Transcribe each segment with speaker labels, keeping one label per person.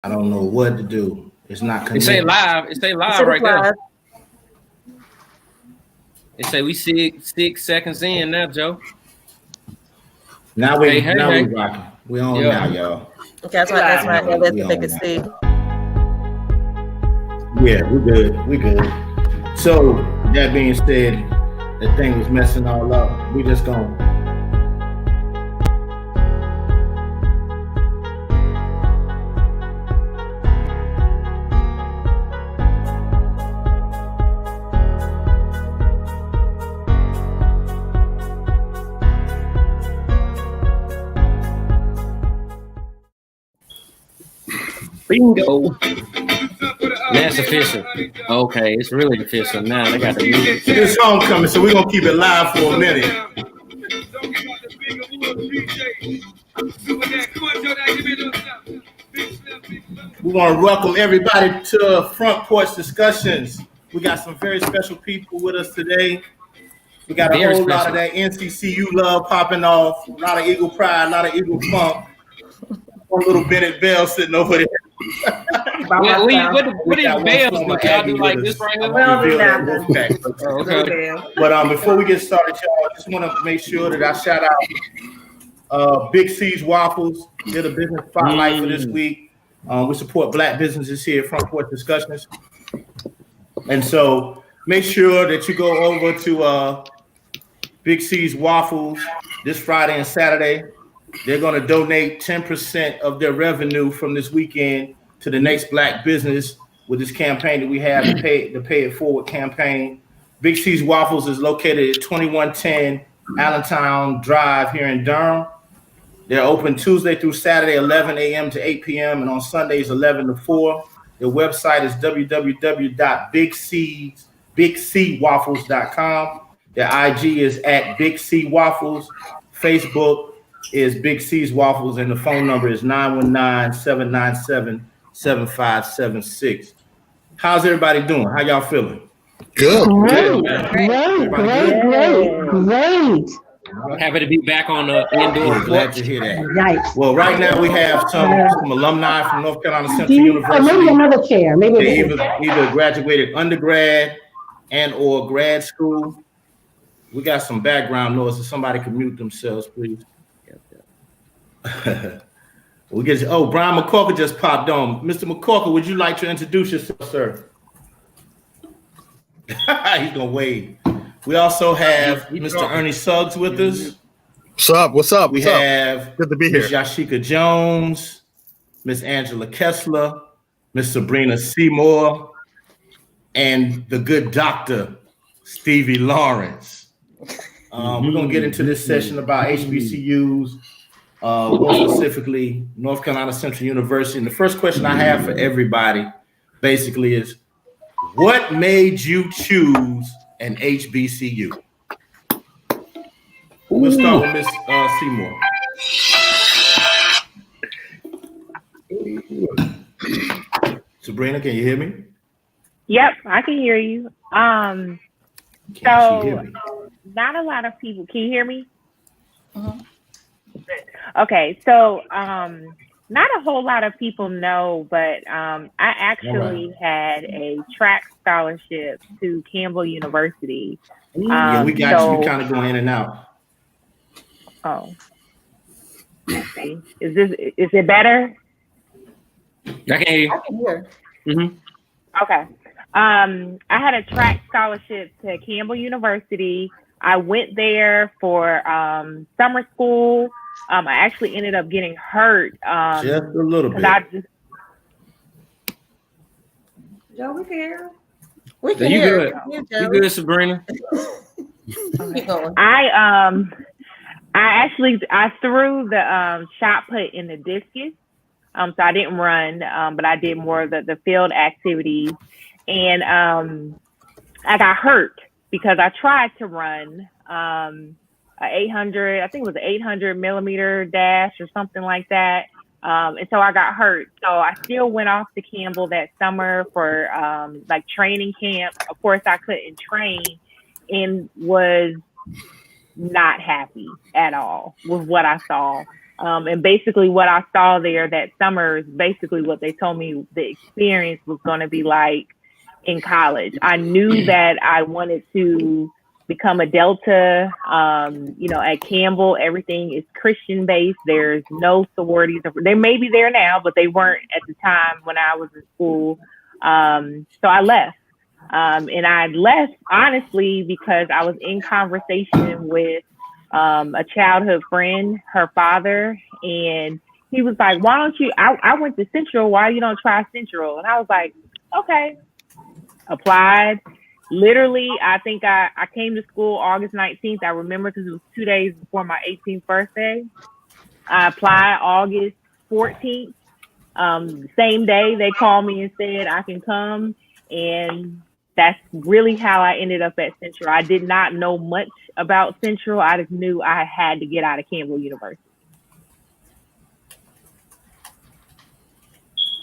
Speaker 1: I don't know what to do. It's not
Speaker 2: It say
Speaker 1: connected.
Speaker 2: live. It say live right there. It say we 6 seconds in now, Joe.
Speaker 1: Now we rocking. We on now, y'all.
Speaker 3: Okay, that's right. They can see.
Speaker 1: Yeah, we good. So that being said, the thing was messing all up. We just gonna.
Speaker 2: Bingo. That's official. Okay, it's really official now. They got the music.
Speaker 1: It's homecoming, so we're gonna keep it live for a minute. We want to welcome everybody to Front Porch Discussions. We got some very special people with us today. We got a whole lot of that NCCU love popping off. A lot of Eagle pride, a lot of Eagle funk. One little Bennett Bell sitting over there.
Speaker 2: What these bells do? Y'all do like this right here?
Speaker 1: Okay. But before we get started, y'all, I just want to make sure that I shout out Big C's Waffles. They're the business spotlight for this week. We support Black businesses here at Front Porch Discussions. And so make sure that you go over to Big C's Waffles this Friday and Saturday. They're going to donate 10% of their revenue from this weekend to the next Black business with this campaign that we have, the Pay It Forward campaign. Big C's Waffles is located at 2110 Allentown Drive here in Durham. They're open Tuesday through Saturday, 11 a.m. to 8 p.m. and on Sundays, 11 to 4. Their website is www.bigcwaffles.com. Their IG is at Big C Waffles. Facebook is Big C's Waffles, and the phone number is 919-797-7576. How's everybody doing? How y'all feeling?
Speaker 4: Good.
Speaker 5: Great.
Speaker 2: Happy to be back on the indoor.
Speaker 1: Glad to hear that.
Speaker 5: Right.
Speaker 1: Well, right now we have some alumni from North Carolina Central University.
Speaker 5: Maybe another chair.
Speaker 1: They either graduated undergrad and or grad school. We got some background noise. If somebody could mute themselves, please. Brian McCorker just popped on. Mr. McCorker, would you like to introduce yourself, sir? He's gonna wave. We also have Mr. Ernie Suggs with us.
Speaker 4: What's up?
Speaker 1: We have
Speaker 4: good to be here.
Speaker 1: Ms. Yashika Jones, Miss Angela Kessler, Miss Sabrina Seymour, and the good doctor, Stevie Lawrence. We're gonna get into this session about HBCUs. More specifically, North Carolina Central University. And the first question I have for everybody basically is, what made you choose an HBCU? We'll start with Miss Seymour. Sabrina, can you hear me?
Speaker 6: Yep, I can hear you. Not a lot of people, can you hear me?
Speaker 3: Mm-hmm.
Speaker 6: Okay, so not a whole lot of people know, but I actually had a track scholarship to Campbell University.
Speaker 1: Yeah, we got you. We kind of going in and out.
Speaker 6: Oh, okay. Is it better?
Speaker 2: I can hear you.
Speaker 3: I can hear.
Speaker 2: Mm-hmm.
Speaker 6: Okay. I had a track scholarship to Campbell University. I went there for summer school. I actually ended up getting hurt.
Speaker 1: Just a little bit.
Speaker 3: Joe, we can hear.
Speaker 2: We can hear. You good, Sabrina?
Speaker 3: Keep going.
Speaker 6: I threw the shot put in the discus. So I didn't run, but I did more of the field activities. And I got hurt because I tried to run 800, I think it was an 800 millimeter dash or something like that. And so I got hurt. So I still went off to Campbell that summer for like training camp. Of course, I couldn't train and was not happy at all with what I saw. And basically what I saw there that summer is basically what they told me the experience was going to be like in college. I knew that I wanted to become a Delta. At Campbell, everything is Christian based. There's no sororities. They may be there now, but they weren't at the time when I was in school. So I left. And I left honestly because I was in conversation with a childhood friend, her father, and he was like, why don't you, I went to Central, why you don't try Central? And I was like, okay. Applied. Literally, I think I came to school August 19th. I remember because it was 2 days before my 18th birthday. I applied August 14th. Same day they called me and said I can come, and that's really how I ended up at Central. I did not know much about Central. I just knew I had to get out of Campbell University.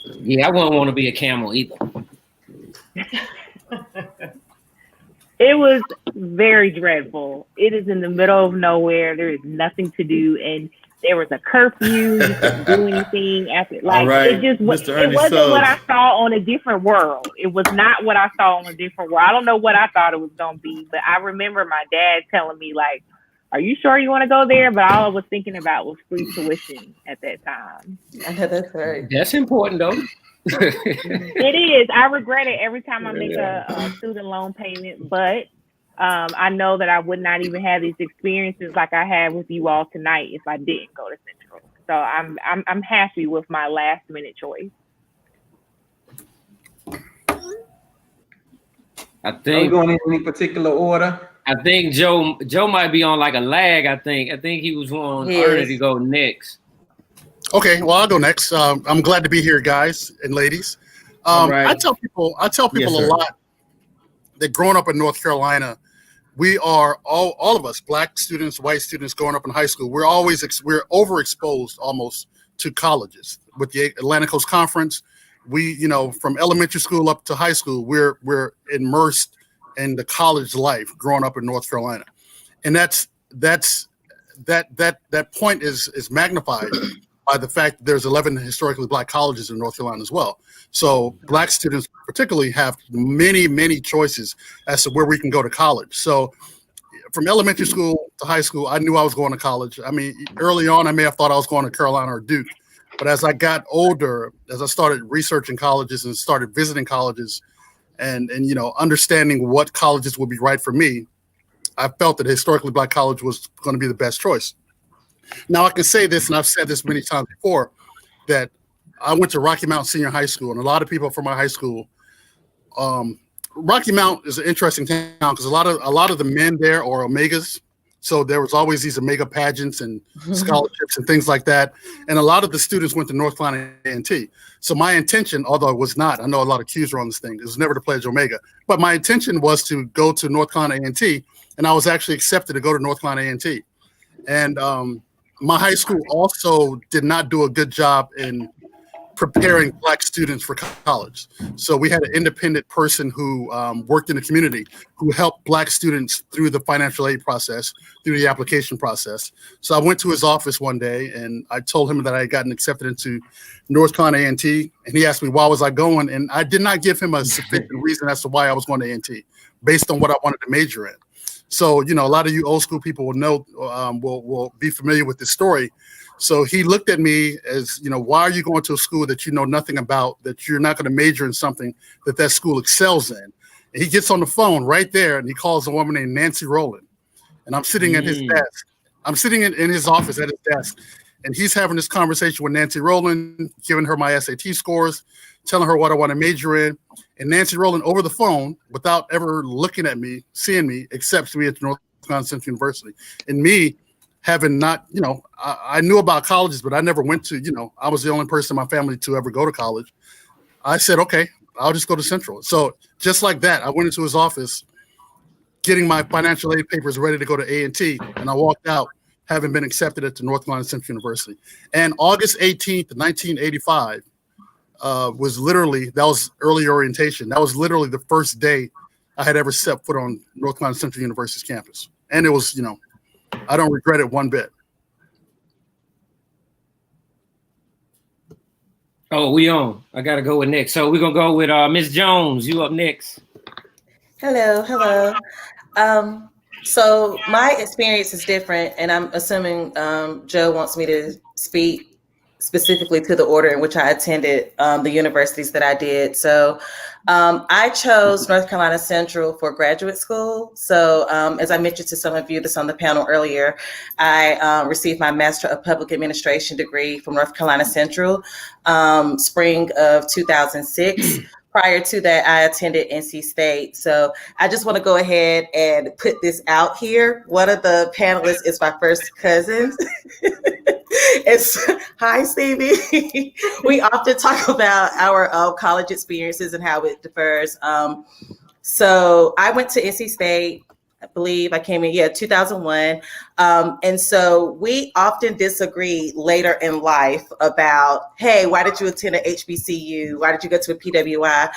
Speaker 2: Yeah, I wouldn't want to be a camel either.
Speaker 6: It was very dreadful. It is in the middle of nowhere. There is nothing to do, and there was a curfew. You couldn't do anything after. Like it just it wasn't what I saw on A Different World. It was not what I saw on A Different World. I don't know what I thought it was gonna be, but I remember my dad telling me like, "Are you sure you want to go there?" But all I was thinking about was free tuition at that time.
Speaker 3: That's right.
Speaker 2: That's important though.
Speaker 6: It is. I regret it every time I make a student loan payment, but I know that I would not even have these experiences like I had with you all tonight if I didn't go to Central. So I'm happy with my last minute choice.
Speaker 2: I
Speaker 7: Are we
Speaker 2: think
Speaker 7: going in any particular order?
Speaker 2: I think Joe might be on like a lag. I think he was wanting Ernie to go next.
Speaker 4: Okay, well, I'll go next. I'm glad to be here, guys and ladies.
Speaker 1: Right.
Speaker 4: I tell people a lot that growing up in North Carolina, we are all of us, black students, white students growing up in high school. We're overexposed almost to colleges. With the Atlantic Coast Conference, we, from elementary school up to high school, we're immersed in the college life growing up in North Carolina, and that point is magnified by the fact that there's 11 historically black colleges in North Carolina as well. So black students particularly have many, many choices as to where we can go to college. So from elementary school to high school, I knew I was going to college. I mean, early on, I may have thought I was going to Carolina or Duke. But as I got older, as I started researching colleges and started visiting colleges and understanding what colleges would be right for me, I felt that historically black college was going to be the best choice. Now I can say this, and I've said this many times before, that I went to Rocky Mount Senior High School, and a lot of people from my high school. Rocky Mount is an interesting town because a lot of the men there are Omegas, so there was always these Omega pageants and scholarships and things like that. And a lot of the students went to North Carolina A&T. So my intention, although it was not, I know a lot of Qs are on this thing, it was never to pledge Omega, but my intention was to go to North Carolina A&T, and I was actually accepted to go to North Carolina A&T. And my high school also did not do a good job in preparing black students for college. So we had an independent person who worked in the community who helped black students through the financial aid process, through the application process. So I went to his office one day and I told him that I had gotten accepted into North Carolina A&T, and he asked me why was I going, and I did not give him a sufficient reason as to why I was going to A&T based on what I wanted to major in. So, a lot of you old school people will know, will be familiar with this story. So he looked at me as, why are you going to a school that you know nothing about, that you're not going to major in something that school excels in? And he gets on the phone right there and he calls a woman named Nancy Rowland. And I'm sitting at his desk. I'm sitting in his office at his desk. And he's having this conversation with Nancy Rowland, giving her my SAT scores, telling her what I want to major in. And Nancy Rowland, over the phone, without ever looking at me, seeing me, accepts me at North Carolina Central University. And me, having not, I knew about colleges, but I never went to, I was the only person in my family to ever go to college. I said, okay, I'll just go to Central. So just like that, I went into his office, getting my financial aid papers ready to go to A&T, and I walked out, having been accepted at the North Carolina Central University. And August 18th, 1985, was literally, that was early orientation. That was literally the first day I had ever set foot on North Carolina Central University's campus. And it was, I don't regret it one bit.
Speaker 2: Oh, we on. I gotta go with next. So we're gonna go with Miss Jones. You up next.
Speaker 3: Hello. So my experience is different, and I'm assuming Joe wants me to speak specifically to the order in which I attended the universities that I did. So I chose North Carolina Central for graduate school. So as I mentioned to some of you that's on the panel earlier, I received my Master of Public Administration degree from North Carolina Central, spring of 2006. Prior to that, I attended NC State. So I just want to go ahead and put this out here. One of the panelists is my first cousin. Hi, Stevie. We often talk about our college experiences and how it differs. So I went to NC State. I believe I came in, 2001. And so we often disagree later in life about, hey, why did you attend an HBCU? Why did you go to a PWI?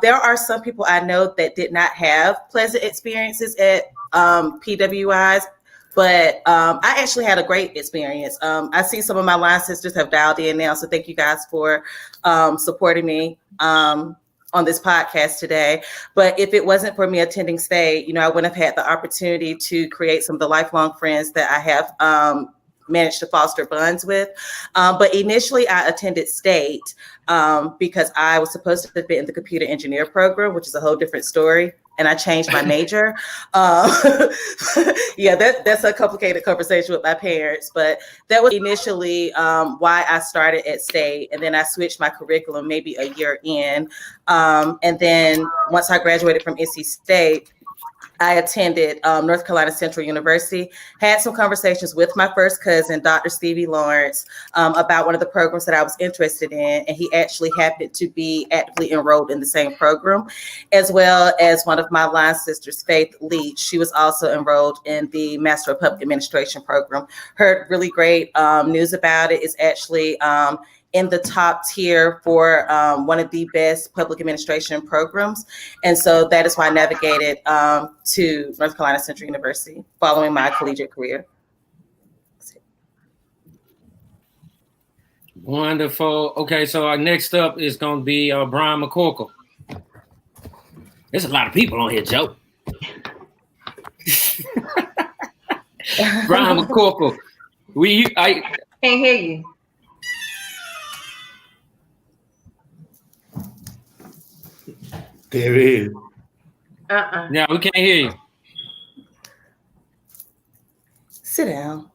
Speaker 3: There are some people I know that did not have pleasant experiences at PWIs, but I actually had a great experience. I see some of my line sisters have dialed in now, so thank you guys for supporting me on this podcast today. But if it wasn't for me attending State, I wouldn't have had the opportunity to create some of the lifelong friends that I have managed to foster bonds with. But initially I attended State because I was supposed to have been in the computer engineer program, which is a whole different story. And I changed my major. That's a complicated conversation with my parents, but that was initially why I started at State. And then I switched my curriculum maybe a year in. And then once I graduated from NC State, I attended North Carolina Central University, had some conversations with my first cousin, Dr. Stevie Lawrence, about one of the programs that I was interested in. And he actually happened to be actively enrolled in the same program, as well as one of my line sisters, Faith Leach. She was also enrolled in the Master of Public Administration program. Heard really great news about it. It's actually in the top tier for one of the best public administration programs. And so that is why I navigated to North Carolina Central University following my collegiate career.
Speaker 2: Wonderful. Okay, so our next up is going to be Brian McCorkle. There's a lot of people on here, Joe. Brian McCorkle. I
Speaker 3: can't hear you.
Speaker 1: There it is.
Speaker 2: Yeah, we can't hear you.
Speaker 3: Sit down.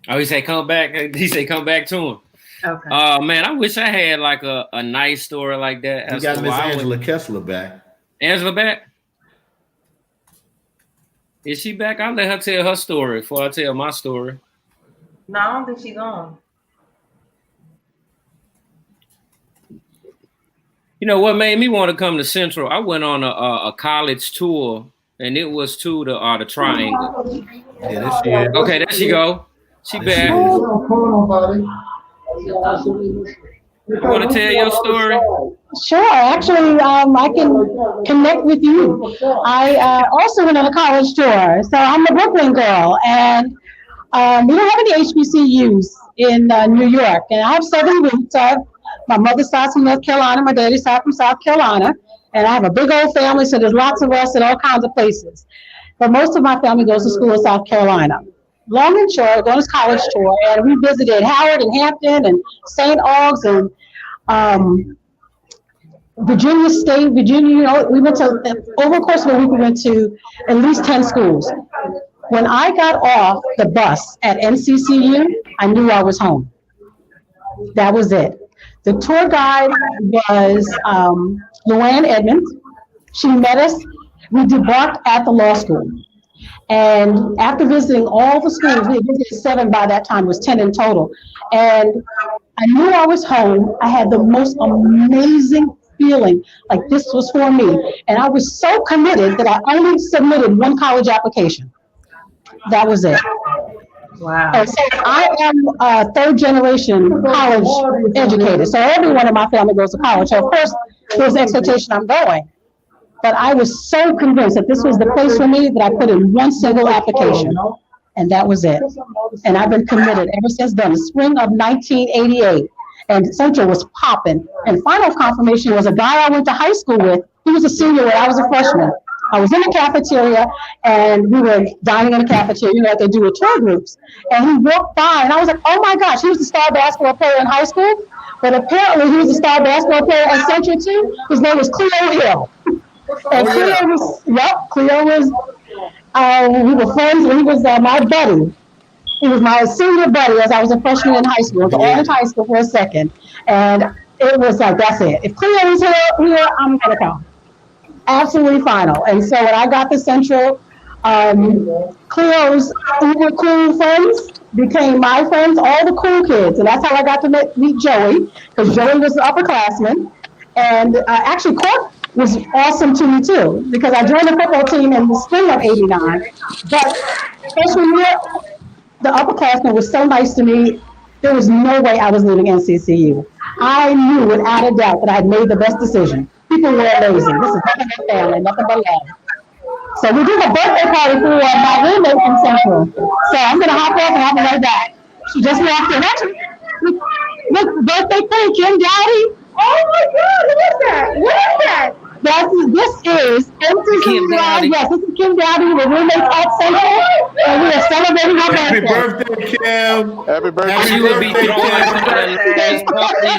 Speaker 2: Oh, he said come back. He said come back to him. Okay. Man, I wish I had like a nice story like that.
Speaker 1: You got Miss Angela Kessler back.
Speaker 2: Angela back? Is she back? I'll let her tell her story before I tell my story.
Speaker 3: No, I don't think she's on.
Speaker 2: You know what made me want to come to Central? I went on a college tour, and it was to the Triangle.
Speaker 1: Yeah, there she is.
Speaker 2: Okay, there she go. She back. You want to tell your story?
Speaker 5: Sure. Actually, I can connect with you. I also went on a college tour. So I'm a Brooklyn girl, and we don't have any HBCUs in New York. And I have Southern roots. My mother's side from North Carolina, my daddy's side from South Carolina, and I have a big old family, so there's lots of us in all kinds of places. But most of my family goes to school in South Carolina. Long and short, going on this college tour, and we visited Howard and Hampton and St. Aug's and Virginia State, Virginia. We went to, over the course of a week, we went to at least 10 schools. When I got off the bus at NCCU, I knew I was home. That was it. The tour guide was Luann Edmonds. She met us. We debarked at the law school. And after visiting all the schools, we had visited 7 by that time, it was 10 in total. And I knew I was home. I had the most amazing feeling like this was for me. And I was so committed that I only submitted one college application. That was it. Wow. And so I am a third generation college educated. So everyone in my family goes to college. So of course, there's the expectation I'm going. But I was so convinced that this was the place for me that I put in one single application. and that was it. And I've been committed ever since then, the spring of 1988. And Central was popping. And final confirmation was a guy I went to high school with. He was a senior when I was a freshman. I was in the cafeteria, and we were dining in the cafeteria, you know, like they do with tour groups. And he walked by, and I was like, oh my gosh, he was the star basketball player in high school. But apparently he was a star basketball player at Central too. His name was Cleo Hill. And Cleo was, we were friends, and he was my buddy. He was my senior buddy as I was a freshman in high school. I was all in high school for a second. And it was like, that's it. If Cleo is here, I'm going to come. Absolutely final. And so when I got to Central, Cleo's uber cool friends became my friends, all the cool kids. And that's how I got to meet Joey, because Joey was an upperclassman. And actually, Court was awesome to me too, because I joined the football team in the spring of '89. But freshman year, the upperclassman was so nice to me. There was no way I was leaving NCCU. I knew without a doubt that I had made the best decision. People were amazing. This is nothing but family, nothing but love. So we did a birthday party for my roommate from Central. So I'm going to hop off and I'll be right back. She just walked in. Actually, look, birthday queen, Kim Dowdy. Oh my God, who is that? What is that? This is NCCU Live. Yes, this is Kim Dowdy. We're roommates at Central, and we are celebrating her birthday.
Speaker 1: Happy birthday, Kim.
Speaker 8: Happy birthday.
Speaker 2: She will be throwing parties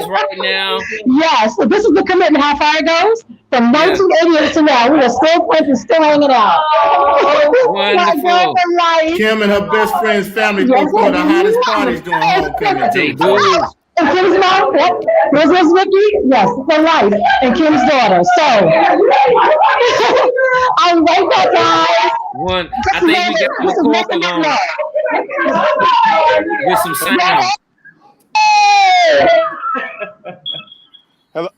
Speaker 2: right now.
Speaker 5: Yes, so this is the commitment, how far it goes. From 1988 to now, we are still friends and still hanging out.
Speaker 2: Wonderful.
Speaker 1: Kim and her best friend's family both one of the hottest parties during homecoming too.
Speaker 5: And Kim's mom, there's Miss Vicky, yes, for life, and Kim's daughter. So, I'm right back, guys.
Speaker 2: I think we got the cork along with some sound.
Speaker 8: Hello.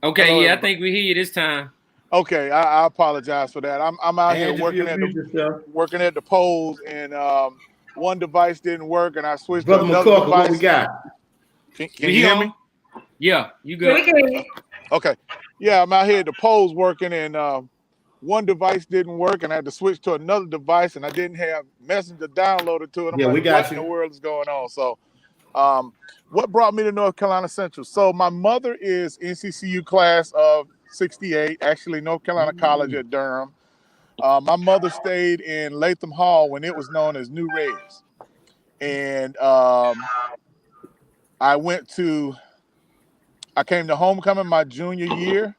Speaker 2: Okay,
Speaker 8: Hello.
Speaker 2: yeah, I think we hear you this time.
Speaker 8: Okay, I apologize for that. I'm out here working at the polls, and one device didn't work, and I switched to another device.
Speaker 1: What we got?
Speaker 8: Can you hear me?
Speaker 2: Yeah, you good.
Speaker 8: Okay. Yeah, I'm out here at the polls working, and one device didn't work, and I had to switch to another device, and I didn't have Messenger downloaded to it. I'm like, what in the world is going on? So what brought me to North Carolina Central? So my mother is NCCU class of 68, actually North Carolina College at Durham. My mother stayed in Latham Hall when it was known as New Reds. And I came to homecoming my junior year,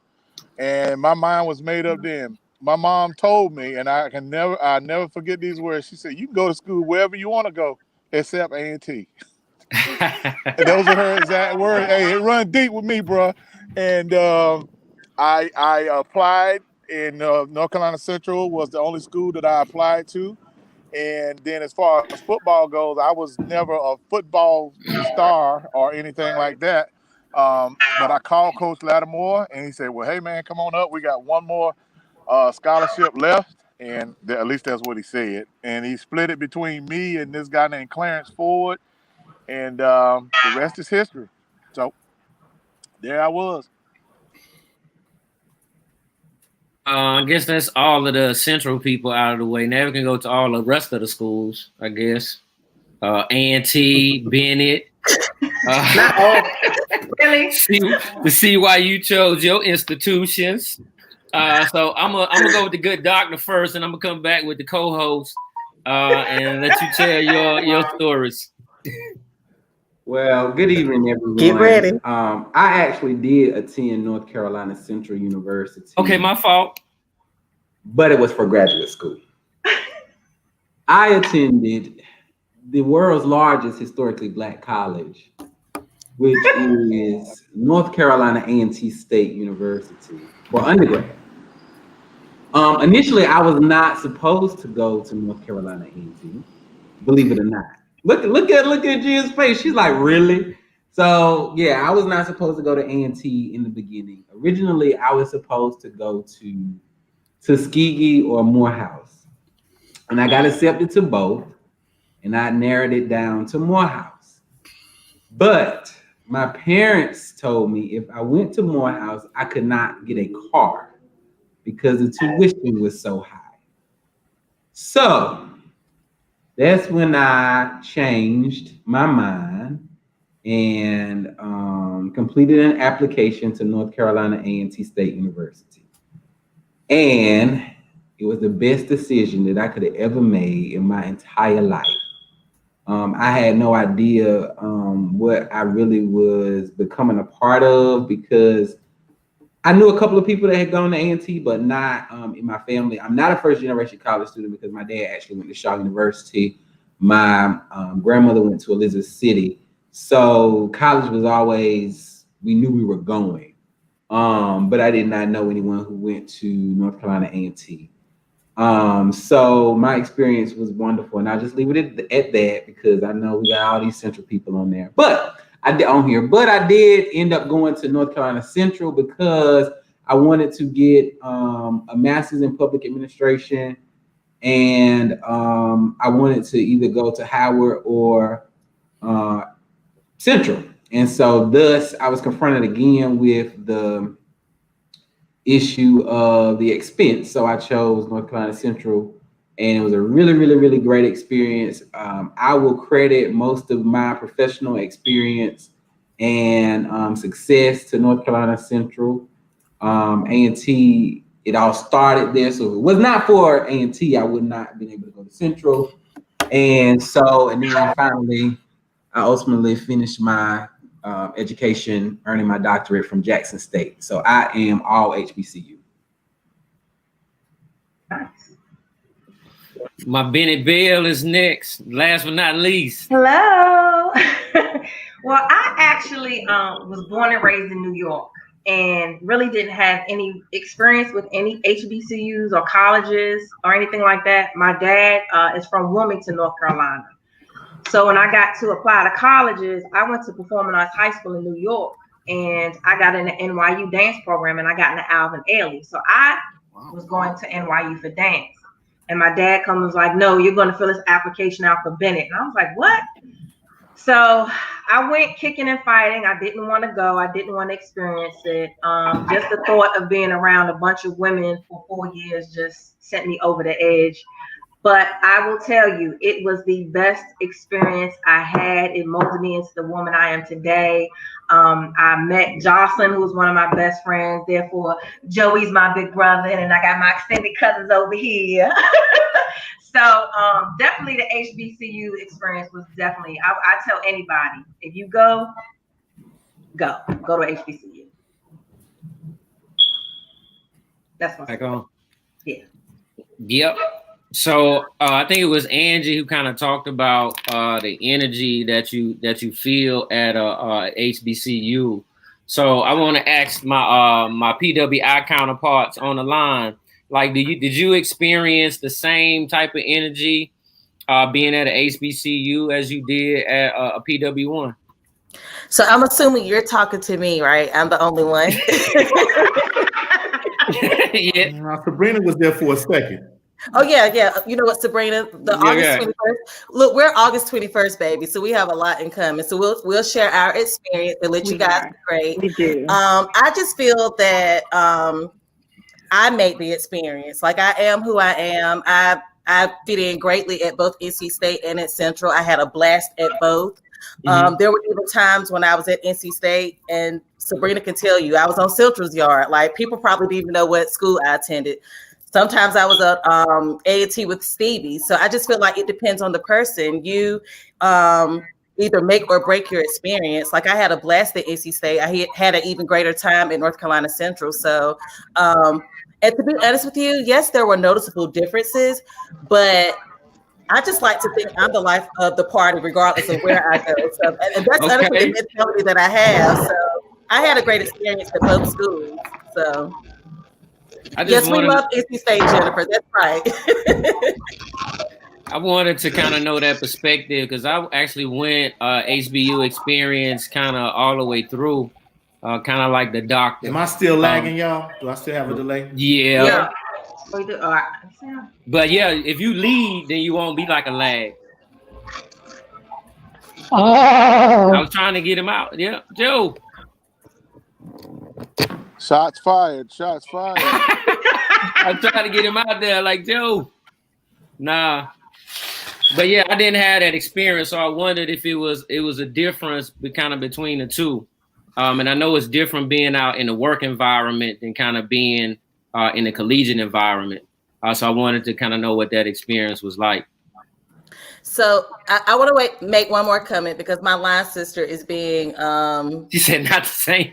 Speaker 8: and my mind was made up then. My mom told me, and I'll never forget these words. She said, you can go to school wherever you want to go, except A&T. And those are her exact words. Hey, it run deep with me, bro. And I applied in North Carolina Central was the only school that I applied to. And then as far as football goes, I was never a football star or anything like that. But I called Coach Lattimore, and he said, well, hey, man, come on up. We got one more scholarship left. And at least that's what he said. And he split it between me and this guy named Clarence Ford. And the rest is history. So there I was.
Speaker 2: I guess that's all of the Central people out of the way. Now we can go to all the rest of the schools, I guess. A&T, Bennett.
Speaker 6: Really?
Speaker 2: To see why you chose your institutions. So I'm gonna go with the good doctor first, and I'm gonna come back with the co-host and let you tell your stories.
Speaker 7: Well, good evening, everyone.
Speaker 3: Get ready.
Speaker 7: I actually did attend North Carolina Central University.
Speaker 2: Okay, my fault.
Speaker 7: But it was for graduate school. I attended the world's largest historically Black college, which is North Carolina A&T State University for undergrad. Initially, I was not supposed to go to North Carolina A&T, believe it or not. Look at Jen's face. She's like, really? So yeah, I was not supposed to go to A&T in the beginning. Originally, I was supposed to go to Tuskegee or Morehouse, and I got accepted to both, and I narrowed it down to Morehouse. But my parents told me if I went to Morehouse, I could not get a car because the tuition was so high. So That's when I changed my mind and completed an application to North Carolina A&T State University. And it was the best decision that I could have ever made in my entire life. I had no idea what I really was becoming a part of, because I knew a couple of people that had gone to A&T, but not in my family. I'm not a first generation college student because my dad actually went to Shaw University. My grandmother went to Elizabeth City. So college was always, we knew we were going. But I did not know anyone who went to North Carolina A&T. So my experience was wonderful, and I'll just leave it at that, because I know we got all these Central people on there. But I did end up going to North Carolina Central because I wanted to get a master's in public administration, and I wanted to either go to Howard or Central. And so thus I was confronted again with the issue of the expense. So I chose North Carolina Central, and it was a really, really, really great experience. I will credit most of my professional experience and success to North Carolina Central. A&T, it all started there. So if it was not for A&T, I would not have been able to go to Central. And then finally, I ultimately finished my education, earning my doctorate from Jackson State. So I am all HBCU.
Speaker 2: My Bennett Bell is next. Last but not least.
Speaker 9: Hello. Well, I actually was born and raised in New York and really didn't have any experience with any HBCUs or colleges or anything like that. My dad is from Wilmington, North Carolina. So when I got to apply to colleges, I went to Performing Arts High School in New York, and I got in the NYU dance program, and I got into Alvin Ailey. So I was going to NYU for dance. And my dad was like, no, you're going to fill this application out for Bennett. And I was like, what? So I went kicking and fighting. I didn't want to go. I didn't want to experience it. Just the thought of being around a bunch of women for 4 years just sent me over the edge. But I will tell you, it was the best experience I had. It molded me into the woman I am today. I met Jocelyn, who was one of my best friends. Therefore, Joey's my big brother, and I got my extended cousins over here. So definitely the HBCU experience was definitely, I tell anybody, if you go to HBCU. That's my
Speaker 2: back on.
Speaker 9: Yeah.
Speaker 2: Yep. So I think it was Angie who kind of talked about the energy that you feel at a HBCU. So I want to ask my PWI counterparts on the line, like, did you experience the same type of energy being at a HBCU as you did at a PW1?
Speaker 3: So I'm assuming you're talking to me, right? I'm the only one.
Speaker 2: Yeah.
Speaker 1: Sabrina was there for a second.
Speaker 3: Oh yeah. You know what, Sabrina? August 21st. Look, we're August 21st, baby. So we have a lot in common. So we'll share our experience and let you guys be great.
Speaker 6: We do.
Speaker 3: I just feel that I made the experience. Like, I am who I am. I fit in greatly at both NC State and at Central. I had a blast at both. There were even times when I was at NC State, and Sabrina can tell you, I was on Central's yard. Like, people probably didn't even know what school I attended. Sometimes I was at A&T with Stevie. So I just feel like it depends on the person. You either make or break your experience. Like, I had a blast at NC State. I had an even greater time at North Carolina Central. So, and to be honest with you, yes, there were noticeable differences, but I just like to think I'm the life of the party, regardless of where I go. So, and that's honestly the mentality that I have. So I had a great experience at both schools. So. Yes, we love NC State, Jennifer. That's right.
Speaker 2: I wanted to kind of know that perspective, because I actually went HBU experience kind of all the way through, kind of like the doctor.
Speaker 1: Am I still lagging, y'all? Do I still have a delay?
Speaker 2: Yeah.
Speaker 9: We do. All right.
Speaker 2: But yeah, if you lead, then you won't be like a lag.
Speaker 5: Oh.
Speaker 2: I was trying to get him out. Yeah, Joe.
Speaker 8: Shots fired. Shots fired.
Speaker 2: I'm trying to get him out there like, Joe. Nah. But yeah, I didn't have that experience, so I wondered if it was a difference kind of between the two. And I know it's different being out in the work environment than kind of being in the collegiate environment. So I wanted to kind of know what that experience was like.
Speaker 3: So I want to make one more comment because my line sister is being.
Speaker 2: She said not the same.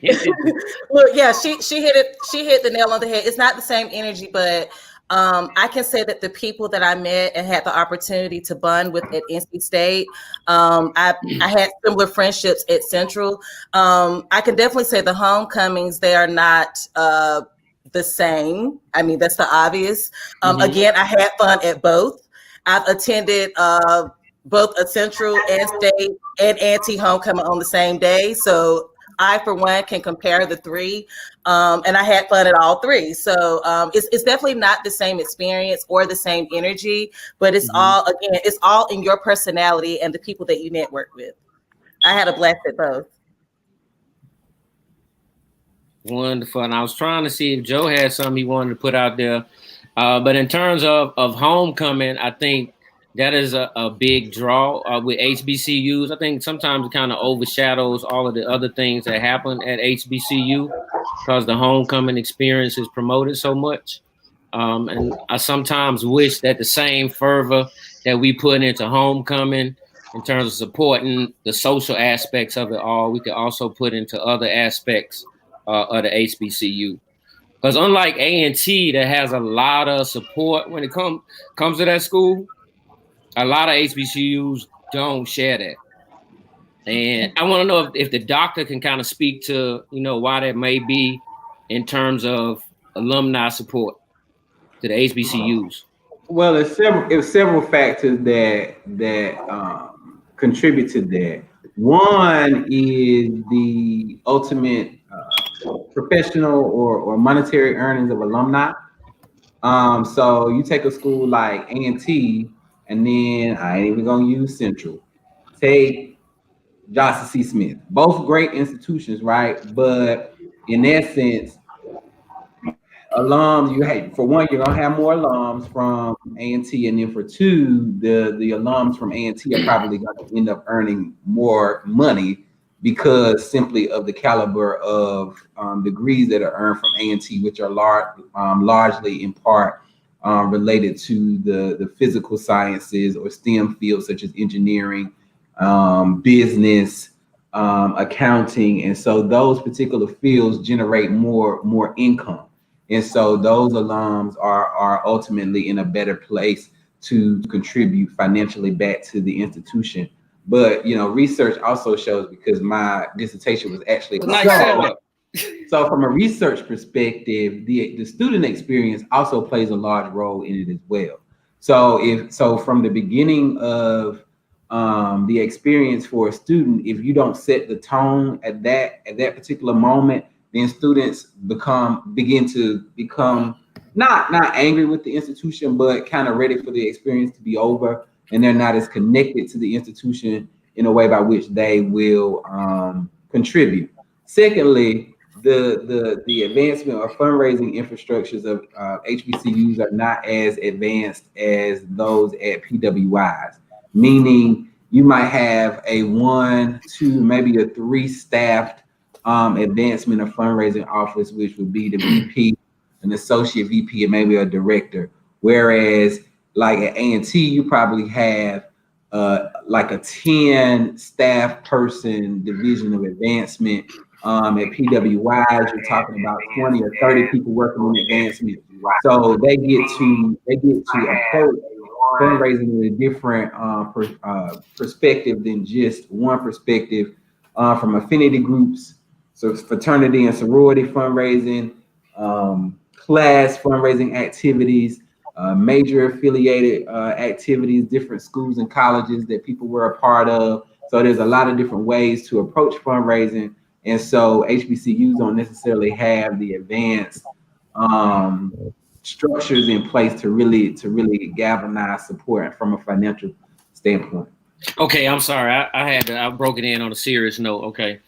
Speaker 3: Well, yeah, she hit it. She hit the nail on the head. It's not the same energy, but I can say that the people that I met and had the opportunity to bond with at NC State, I had similar friendships at Central. I can definitely say the homecomings, they are not the same. I mean, that's the obvious. Again, I had fun at both. I've attended both a Central and State and Ante homecoming on the same day. So I, for one, can compare the three. And I had fun at all three. So it's definitely not the same experience or the same energy, but it's all, again, it's all in your personality and the people that you network with. I had a blast at both.
Speaker 2: Wonderful. And I was trying to see if Joe had something he wanted to put out there. But in terms of homecoming, I think that is a big draw with HBCUs. I think sometimes it kind of overshadows all of the other things that happen at HBCU because the homecoming experience is promoted so much. And I sometimes wish that the same fervor that we put into homecoming in terms of supporting the social aspects of it all, we could also put into other aspects of the HBCU. Because unlike A&T that has a lot of support when it comes to that school, a lot of HBCUs don't share that. And I want to know if the doctor can kind of speak to, why that may be in terms of alumni support to the HBCUs.
Speaker 7: Well, it's several factors that contribute to that. One is the ultimate professional or monetary earnings of alumni. So you take a school like A&T, and then I ain't even gonna use Central. Take Johnson C. Smith. Both great institutions, right? But in essence, alums, for one, you're gonna have more alums from A&T, and then for two, the alums from A&T are probably gonna end up earning more money because simply of the caliber of degrees that are earned from A&T, which are largely in part related to the physical sciences or STEM fields such as engineering, business, accounting. And so those particular fields generate more income. And so those alums are ultimately in a better place to contribute financially back to the institution. But, research also shows, because my dissertation was actually so from a research perspective, the student experience also plays a large role in it as well. So from the beginning of the experience for a student, if you don't set the tone at that particular moment, then students begin to become not angry with the institution, but kind of ready for the experience to be over, and they're not as connected to the institution in a way by which they will contribute. Secondly, the advancement of fundraising infrastructures of HBCUs are not as advanced as those at PWIs, meaning you might have a 1, 2, maybe a 3 staffed advancement of fundraising office, which would be the VP, an associate VP, and maybe a director. Whereas like at A&T, you probably have like a 10 staff person division of advancement. At PWIs, you're talking about 20 or 30 people working on advancement. So they get to approach fundraising in a different perspective than just one perspective from affinity groups, so fraternity and sorority fundraising, class fundraising activities, major affiliated activities, different schools and colleges that people were a part of. So there's a lot of different ways to approach fundraising. And so HBCUs don't necessarily have the advanced structures in place to really galvanize support from a financial standpoint.
Speaker 2: Okay, I'm sorry. I broke it in on a serious note. Okay,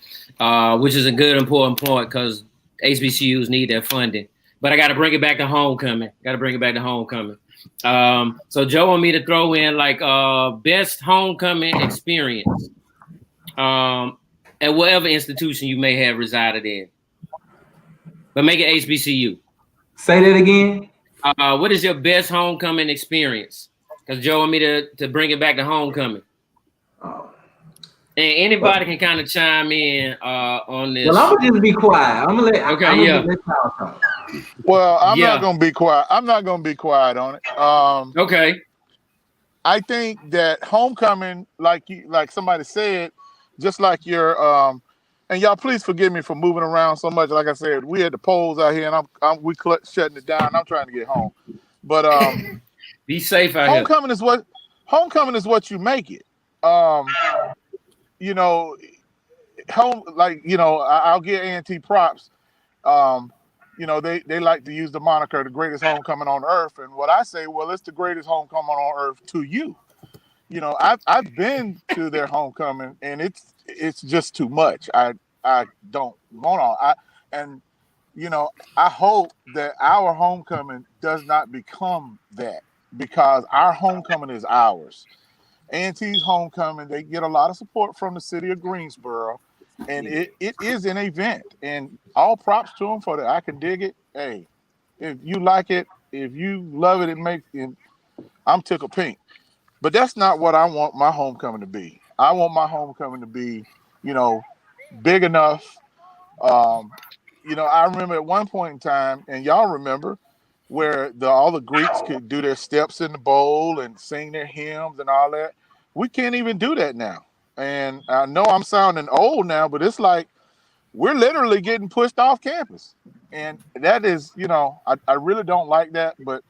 Speaker 2: which is a good important point because HBCUs need that funding. But I got to bring it back to homecoming. So Joe want me to throw in like best homecoming experience at whatever institution you may have resided in, but make it HBCU.
Speaker 7: Say that again.
Speaker 2: What is your best homecoming experience? Because Joe want me to bring it back to homecoming. And anybody can kind of chime in on this.
Speaker 7: Well, I'm gonna just be quiet. I'm gonna let.
Speaker 2: Okay,
Speaker 7: I'm
Speaker 2: yeah.
Speaker 7: gonna let y'all talk.
Speaker 8: Well, I'm not gonna be quiet. I'm not gonna be quiet on it.
Speaker 2: Okay.
Speaker 8: I think that homecoming, like somebody said, just like your and y'all please forgive me for moving around so much. Like I said, we had the polls out here, and we shutting it down. I'm trying to get home, but
Speaker 2: be safe out
Speaker 8: homecoming here. Homecoming is what you make it. You know, I'll give A&T props. You know, they like to use the moniker the greatest homecoming on earth. And what I say, well, it's the greatest homecoming on earth to you. You know, I've been to their homecoming, and it's just too much. I don't want on. And you know, I hope that our homecoming does not become that, because our homecoming is ours. A&T's homecoming, they get a lot of support from the city of Greensboro, and it is an event, and all props to them for that. I can dig it. Hey, if you like it, if you love it, I'm tickled pink. But that's not what I want my homecoming to be. I want my homecoming to be, you know, big enough. You know, I remember at one point in time, and y'all remember, where all the Greeks could do their steps in the bowl and sing their hymns and all that. We can't even do that now. And I know I'm sounding old now, but it's like we're literally getting pushed off campus. And that is, you know, I really don't like that. But,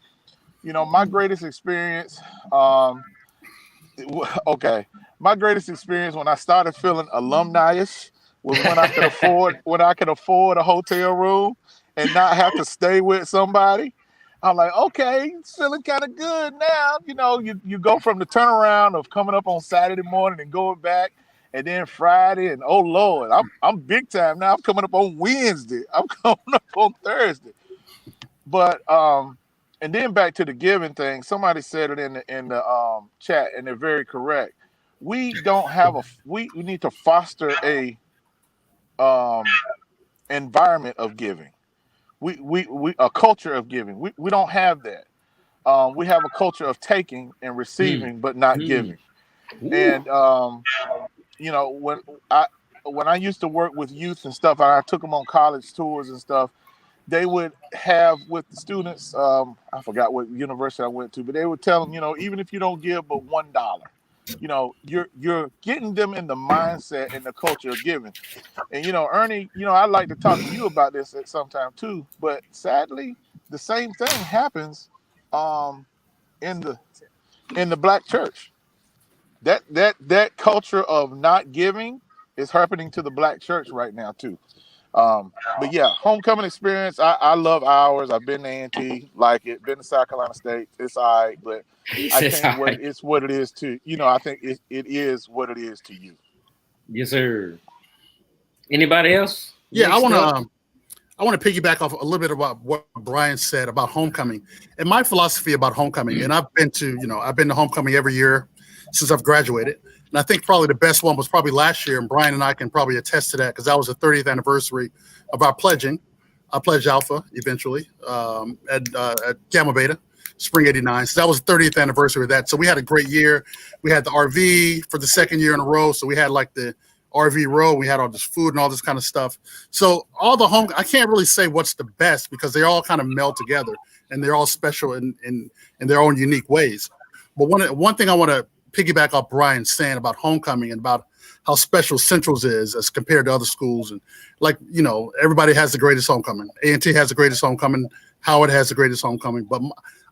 Speaker 8: you know, my greatest experience, my greatest experience when I started feeling alumni-ish was when I could afford a hotel room and not have to stay with somebody. I'm like, okay, it's feeling kind of good now. You know, you go from the turnaround of coming up on Saturday morning and going back, and then Friday, and oh Lord, I'm big time now. I'm coming up on Wednesday. I'm coming up on Thursday. But and then back to the giving thing. Somebody said it in the chat, and they're very correct. We don't have we need to foster a environment of giving. We a culture of giving. We don't have that. We have a culture of taking and receiving, but not giving. And you know, when I used to work with youth and stuff, I took them on college tours and stuff. They would have with the students. I forgot what university I went to, but they would tell them, you know, even if you don't give but $1, you know, you're getting them in the mindset and the culture of giving. And you know, Ernie, you know, I'd like to talk to you about this at some time too. But sadly, the same thing happens in the Black church. That culture of not giving is happening to the Black church right now too. But yeah, homecoming experience. I love ours. I've been to A&T, like it. Been to South Carolina State. It's all right, but I think it's what it is to, you know, I think it is what it is to you.
Speaker 2: Yes, sir. Anybody else?
Speaker 4: Yeah, I want to piggyback off a little bit about what Brian said about homecoming and my philosophy about homecoming. And I've been to homecoming every year since I've graduated. And I think probably the best one was probably last year. And Brian and I can probably attest to that because that was the 30th anniversary of our pledging. I pledged Alpha eventually at Gamma Beta, Spring '89. So that was the 30th anniversary of that. So we had a great year. We had the RV for the second year in a row. So we had like the RV row. We had all this food and all this kind of stuff. So all the I can't really say what's the best because they all kind of meld together and they're all special in their own unique ways. But one thing I want to piggyback off Brian saying about homecoming and about how special Central's is as compared to other schools. And like, you know, everybody has the greatest homecoming. A&T has the greatest homecoming. Howard has the greatest homecoming. But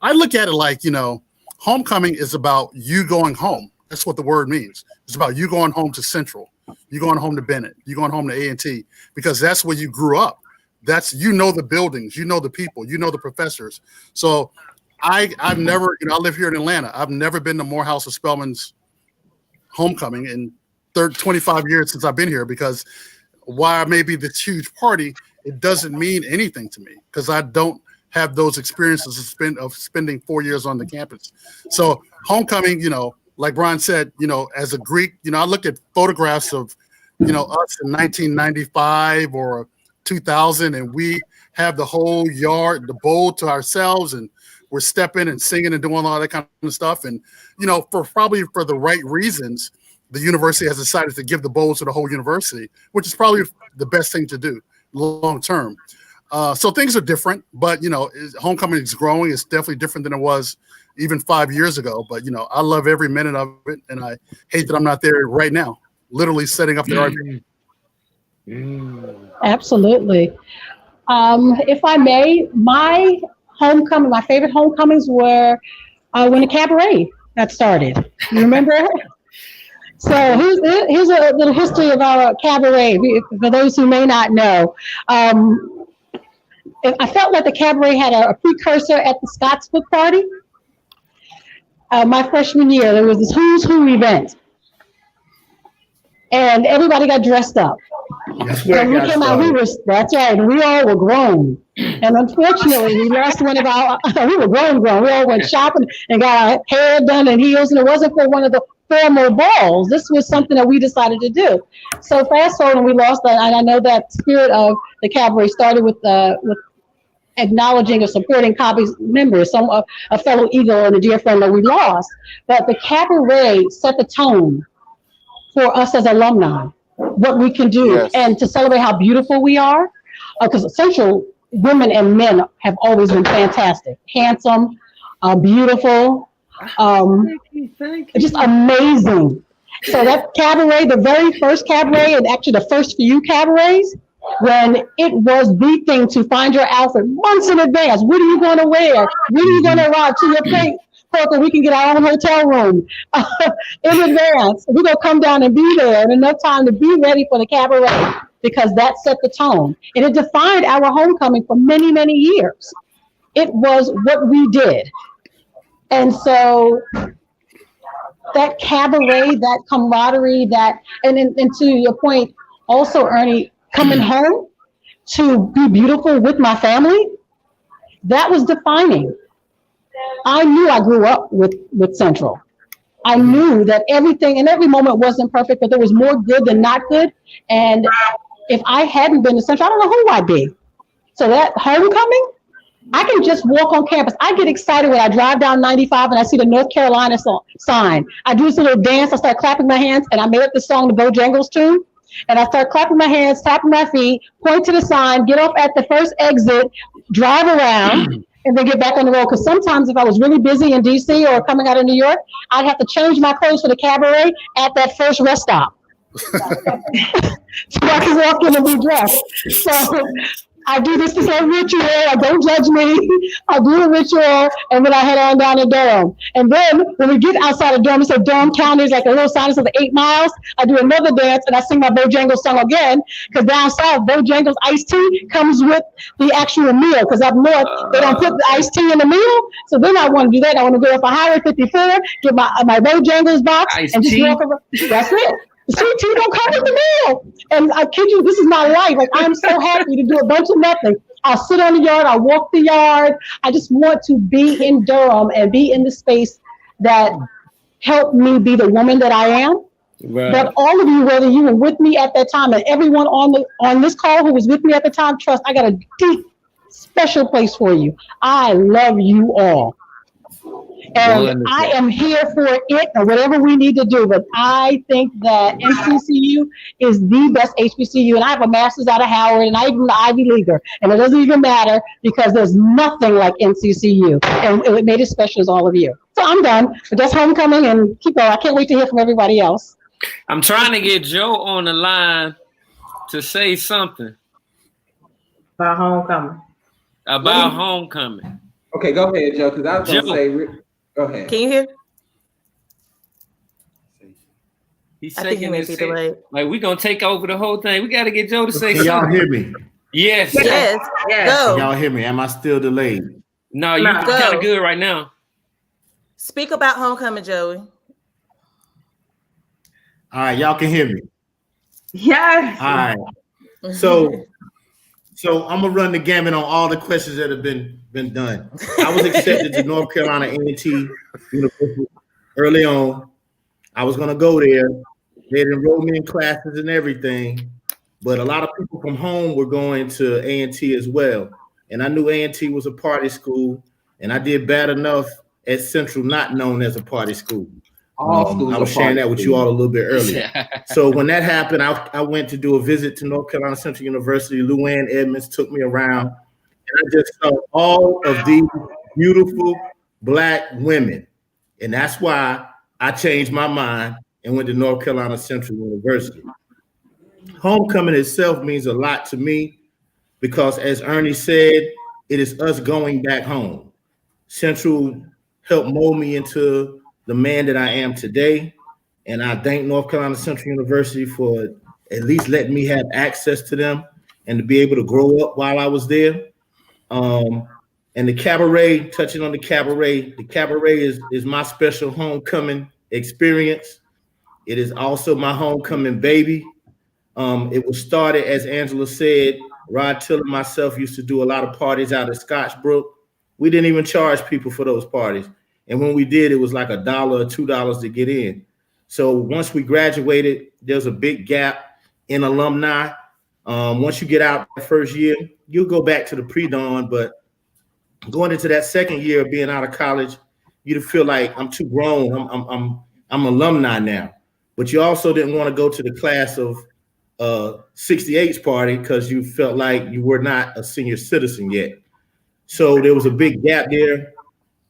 Speaker 4: I look at it like, you know, homecoming is about you going home. That's what the word means. It's about you going home to Central. You going home to Bennett. You going home to A&T because that's where you grew up. That's, you know, the buildings, you know, the people, you know, the professors. So I've never, you know, I live here in Atlanta. I've never been to Morehouse or Spelman's homecoming in 25 years since I've been here because while I may be this huge party, it doesn't mean anything to me because I don't have those experiences of spending 4 years on the campus. So homecoming, like Brian said, as a Greek, I look at photographs of, us in 1995 or 2000, and we have the whole yard, the bowl to ourselves, and we're stepping and singing and doing all that kind of stuff. And, for the right reasons, the university has decided to give the bowl to the whole university, which is probably the best thing to do long term. So things are different, but, homecoming is growing. It's definitely different than it was even 5 years ago. But, I love every minute of it, and I hate that I'm not there right now, literally setting up the argument.
Speaker 5: Absolutely. If I may, my favorite homecomings were when the cabaret got started. You remember? So here's a little history of our cabaret, for those who may not know. I felt like the cabaret had a precursor at the Scott's Book Party. My freshman year, there was this Who's Who event. And everybody got dressed up.
Speaker 1: That's where
Speaker 5: we came out, that's right, and we all were grown. And unfortunately, we lost one of we were grown. We all went shopping and got our hair done and heels, and it wasn't for one of the formal balls. This was something that we decided to do. So fast forward, and we lost that. And I know that spirit of the cabaret started with acknowledging or supporting COBBY's members, a fellow Eagle and a dear friend that we lost. But the cabaret set the tone for us as alumni, what we can do,
Speaker 8: Yes.
Speaker 5: and to celebrate how beautiful we are. Because Central women and men have always been fantastic, handsome, beautiful, just amazing. So that cabaret, the very first cabaret, and actually the first few cabarets, when it was the thing to find your outfit months in advance. What are you going to wear? When are you going to arrive to your place? So we can get our own hotel room in advance. We're going to come down and be there in enough time to be ready for the cabaret, because that set the tone. And it defined our homecoming for many, many years. It was what we did. And so that cabaret, that camaraderie, and to your point, also, Ernie, coming home to be beautiful with my family, that was defining. I knew I grew up with Central. I knew that everything and every moment wasn't perfect, but there was more good than not good. And if I hadn't been to Central, I don't know who I'd be. So that homecoming, I can just walk on campus. I get excited when I drive down 95 and I see the North Carolina sign. I do this little dance. I start clapping my hands, and I made up the song, the Bojangles tune. And I start clapping my hands, tapping my feet, point to the sign, get off at the first exit, drive around, and then get back on the road. Because sometimes if I was really busy in DC or coming out of New York, I'd have to change my clothes for the cabaret at that first rest stop. So I can walk in and be dressed. So I do this ritual. Don't judge me. I do the ritual, and then I head on down to Durham. And then when we get outside of Durham, it says Durham County is like a little sign of the 8 miles. I do another dance, and I sing my Bojangles song again, because down south, Bojangles iced tea comes with the actual meal, because up north, they don't put the iced tea in the meal. So then I want to do that. I want to go up a Highway 54, get my Bojangles box, and just walk around. That's it. Sweet tea don't come with the meal. And I kid you, this is my life. Like, I'm so happy to do a bunch of nothing. I'll sit on the yard, I'll walk the yard. I just want to be in Durham and be in the space that helped me be the woman that I am. Right. But all of you, whether you were with me at that time, and everyone on this call who was with me at the time, trust, I got a deep, special place for you. I love you all. And wonderful. I am here for it, or whatever we need to do. But I think that NCCU is the best HBCU. And I have a master's out of Howard, and I even an Ivy Leaguer. And it doesn't even matter, because there's nothing like NCCU. And it made it special as all of you. So I'm done. But that's homecoming, and keep going. I can't wait to hear from everybody else.
Speaker 2: I'm trying to get Joe on the line to say something
Speaker 9: about homecoming.
Speaker 7: Okay, go ahead, Joe, because I was going to say, go ahead.
Speaker 3: Can you hear?
Speaker 2: He's shaking his head. Like, we're going to take over the whole thing. We got to get Joe to say
Speaker 1: something.
Speaker 2: Y'all
Speaker 1: hear me?
Speaker 2: Yes.
Speaker 3: Yes.
Speaker 1: Go. Y'all hear me? Am I still delayed?
Speaker 2: No, you're kind of good right now.
Speaker 3: Speak about homecoming, Joey.
Speaker 1: All right, y'all can hear me.
Speaker 9: Yes.
Speaker 1: All right. So So I'm gonna run the gamut on all the questions that have been done. I was accepted to North Carolina A&T University early on. I was gonna go there. They'd enrolled me in classes and everything, but a lot of people from home were going to A&T as well. And I knew A&T was a party school, and I did bad enough at Central, not known as a party school. I was sharing that with you all a little bit earlier. So when that happened, I went to do a visit to North Carolina Central University. Luann Edmonds took me around, and I just saw all of these beautiful Black women. And that's why I changed my mind and went to North Carolina Central University. Homecoming itself means a lot to me because, as Ernie said, it is us going back home. Central helped mold me into the man that I am today. And I thank North Carolina Central University for at least letting me have access to them and to be able to grow up while I was there. And the cabaret, touching on the cabaret is my special homecoming experience. It is also my homecoming baby. It was started, as Angela said, Rod Till and myself used to do a lot of parties out at Scottsbrook. We didn't even charge people for those parties. And when we did, it was like $1 or $2 to get in. So once we graduated, there's a big gap in alumni. Once you get out the first year, you'll go back to the pre-dawn, but going into that second year of being out of college, you feel like I'm too grown. I'm alumni now. But you also didn't want to go to the class of 68's party because you felt like you were not a senior citizen yet. So there was a big gap there.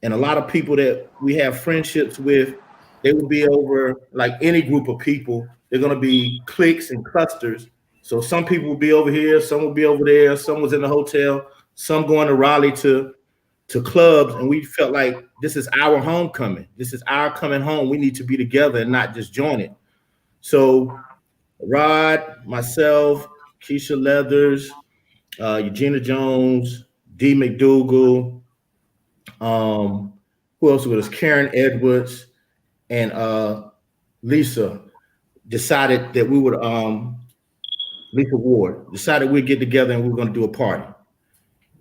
Speaker 1: And a lot of people that we have friendships with, they will be over, like any group of people, they're going to be cliques and clusters. So some people will be over here, some will be over there, some was in the hotel, some going to Raleigh to clubs. And we felt like this is our homecoming. This is our coming home. We need to be together and not just join it. So Rod, myself, Keisha Leathers, Eugenia Jones, Dee McDougal, who else was Karen Edwards, and Lisa decided that we would Lisa Ward decided we'd get together and we were going to do a party.